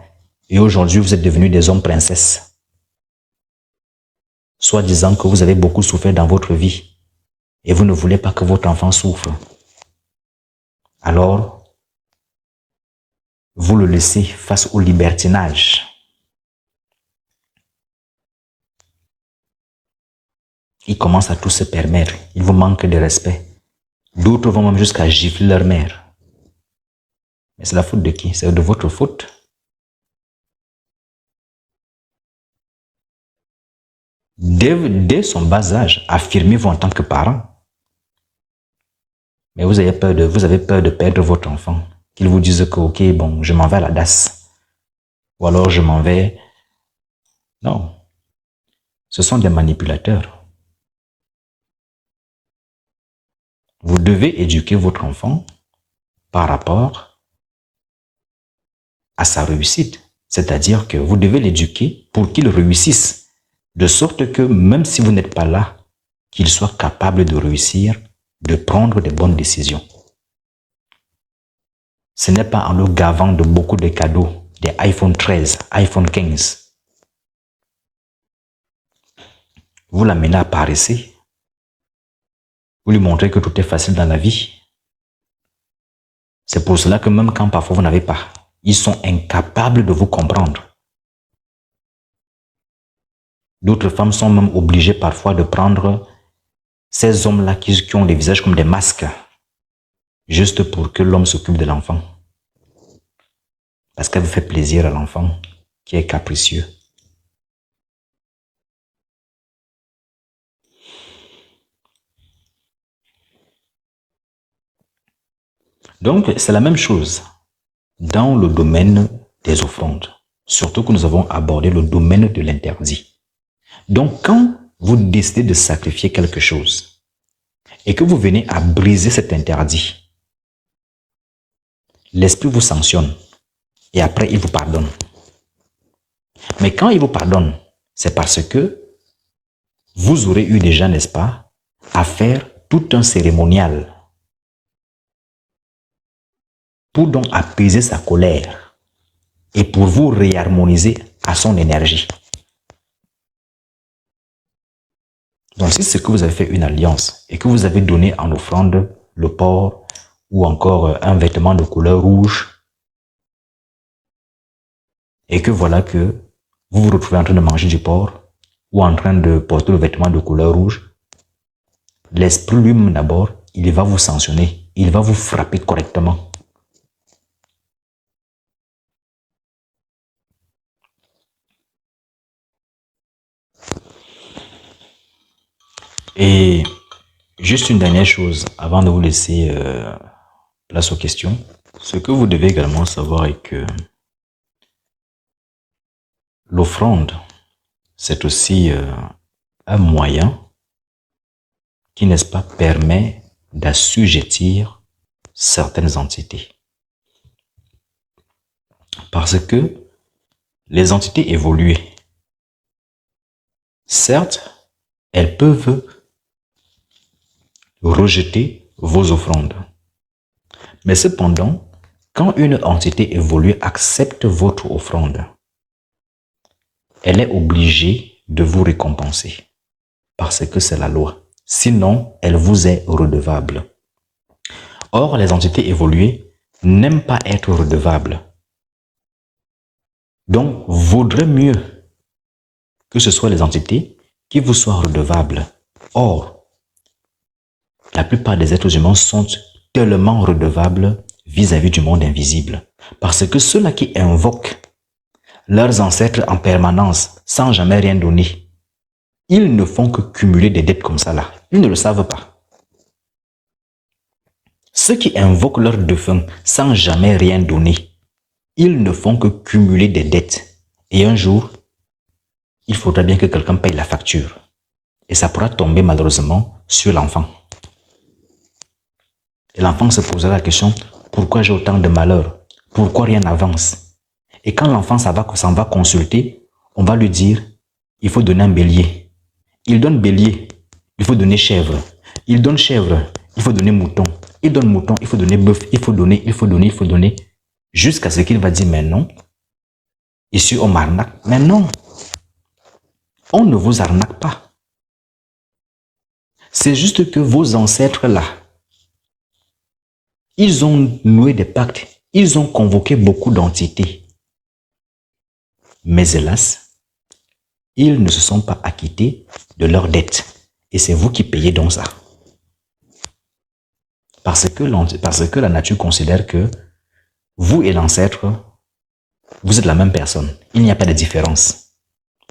et aujourd'hui vous êtes devenus des hommes princesses, soit disant que vous avez beaucoup souffert dans votre vie et vous ne voulez pas que votre enfant souffre. Alors, vous le laissez face au libertinage. Ils commencent à tout se permettre. Ils vous manquent de respect. D'autres vont même jusqu'à gifler leur mère. Mais c'est la faute de qui? C'est de votre faute. Dès son bas âge, affirmez-vous en tant que parent. Mais vous avez peur de perdre votre enfant. Qu'il vous dise que, ok, bon, je m'en vais à la DAS. Ou alors je m'en vais. Non. Ce sont des manipulateurs. Vous devez éduquer votre enfant par rapport à sa réussite. C'est-à-dire que vous devez l'éduquer pour qu'il réussisse. De sorte que même si vous n'êtes pas là, qu'il soit capable de réussir, de prendre de bonnes décisions. Ce n'est pas en le gavant de beaucoup de cadeaux, des iPhone 13, iPhone 15. Vous l'amenez à paresser. Vous lui montrez que tout est facile dans la vie. C'est pour cela que même quand parfois vous n'avez pas, ils sont incapables de vous comprendre. D'autres femmes sont même obligées parfois de prendre ces hommes-là qui ont des visages comme des masques, juste pour que l'homme s'occupe de l'enfant. Parce qu'elle fait plaisir à l'enfant qui est capricieux. Donc, c'est la même chose dans le domaine des offrandes. Surtout que nous avons abordé le domaine de l'interdit. Donc, quand vous décidez de sacrifier quelque chose et que vous venez à briser cet interdit, l'esprit vous sanctionne et après il vous pardonne. Mais quand il vous pardonne, c'est parce que vous aurez eu déjà, n'est-ce pas, à faire tout un cérémonial pour donc apaiser sa colère et pour vous réharmoniser à son énergie. Donc si c'est que vous avez fait une alliance et que vous avez donné en offrande le porc ou encore un vêtement de couleur rouge et que voilà que vous vous retrouvez en train de manger du porc ou en train de porter le vêtement de couleur rouge, l'esprit lui-même d'abord, il va vous sanctionner, il va vous frapper correctement. Et juste une dernière chose avant de vous laisser place aux questions. Ce que vous devez également savoir est que l'offrande, c'est aussi un moyen qui, n'est-ce pas, permet d'assujettir certaines entités. Parce que les entités évoluées, certes, elles peuvent rejeter vos offrandes. Mais cependant, quand une entité évoluée accepte votre offrande, elle est obligée de vous récompenser. Parce que c'est la loi. Sinon, elle vous est redevable. Or, les entités évoluées n'aiment pas être redevables. Donc, vaudrait mieux que ce soit les entités qui vous soient redevables. Or, la plupart des êtres humains sont tellement redevables vis-à-vis du monde invisible. Parce que ceux-là qui invoquent leurs ancêtres en permanence sans jamais rien donner, ils ne font que cumuler des dettes comme ça là. Ils ne le savent pas. Ceux qui invoquent leurs défunts sans jamais rien donner, ils ne font que cumuler des dettes. Et un jour, il faudra bien que quelqu'un paye la facture. Et ça pourra tomber malheureusement sur l'enfant. Et l'enfant se posera la question, pourquoi j'ai autant de malheur? Pourquoi rien n'avance? Et quand l'enfant s'en va consulter, on va lui dire, il faut donner un bélier. Il donne bélier, il faut donner chèvre. Il donne chèvre, il faut donner mouton. Il donne mouton, il faut donner bœuf, il faut donner. Jusqu'à ce qu'il va dire, mais non. Ici, on m'arnaque. Mais non. On ne vous arnaque pas. C'est juste que vos ancêtres là, ils ont noué des pactes. Ils ont convoqué beaucoup d'entités. Mais hélas, ils ne se sont pas acquittés de leurs dettes. Et c'est vous qui payez donc ça. Parce que la nature considère que vous et l'ancêtre, vous êtes la même personne. Il n'y a pas de différence.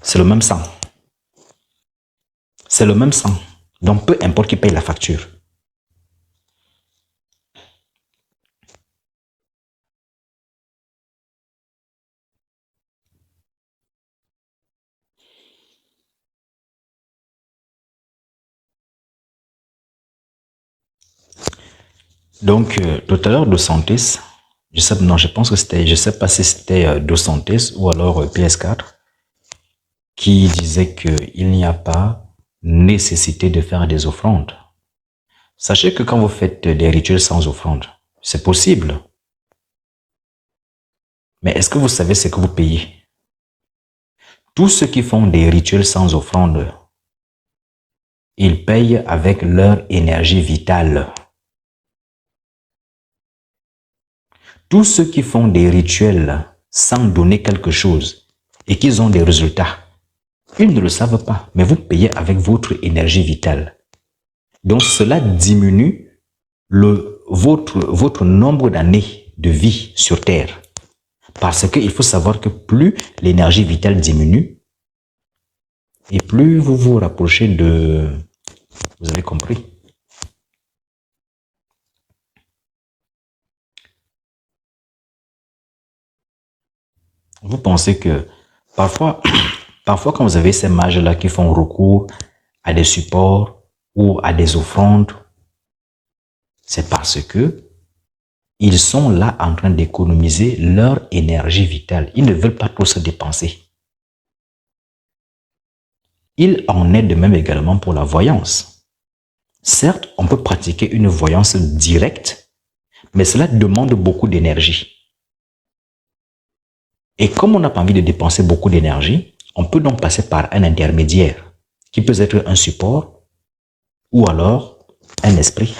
C'est le même sang. C'est le même sang. Donc peu importe qui paye la facture. Donc, tout à l'heure, Dos Santis, je pense que c'était, je sais pas si c'était Dos Santis ou alors PS4, qui disait qu'il n'y a pas nécessité de faire des offrandes. Sachez que quand vous faites des rituels sans offrande, c'est possible. Mais est-ce que vous savez ce que vous payez? Tous ceux qui font des rituels sans offrande, Ils payent avec leur énergie vitale. Tous ceux qui font des rituels sans donner quelque chose et qui ont des résultats, ils ne le savent pas, mais vous payez avec votre énergie vitale. Donc cela diminue votre nombre d'années de vie sur Terre. Parce qu'il faut savoir que plus l'énergie vitale diminue, et plus vous vous rapprochez de... Vous avez compris? Vous pensez que parfois quand vous avez ces mages-là qui font recours à des supports ou à des offrandes, c'est parce que ils sont là en train d'économiser leur énergie vitale. Ils ne veulent pas trop se dépenser. Il en est de même également pour la voyance. Certes, on peut pratiquer une voyance directe, mais cela demande beaucoup d'énergie. Et comme on n'a pas envie de dépenser beaucoup d'énergie, on peut donc passer par un intermédiaire, qui peut être un support ou alors un esprit.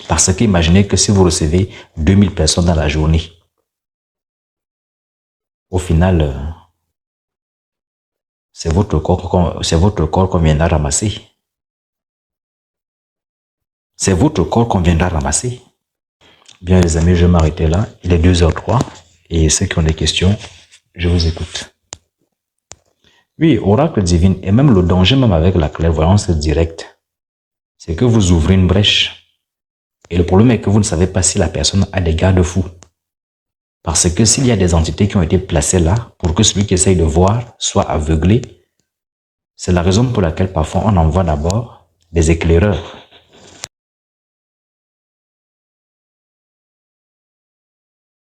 Parce qu'imaginez que si vous recevez 2000 personnes dans la journée, au final, c'est votre corps qu'on viendra ramasser. C'est votre corps qu'on viendra ramasser. Bien les amis, je vais m'arrêter là. Il est 2h03 et ceux qui ont des questions, je vous écoute. Oui, oracle divin et même le danger même avec la clairvoyance directe, c'est que vous ouvrez une brèche. Et le problème est que vous ne savez pas si la personne a des garde-fous. Parce que s'il y a des entités qui ont été placées là pour que celui qui essaye de voir soit aveuglé, c'est la raison pour laquelle parfois on envoie d'abord des éclaireurs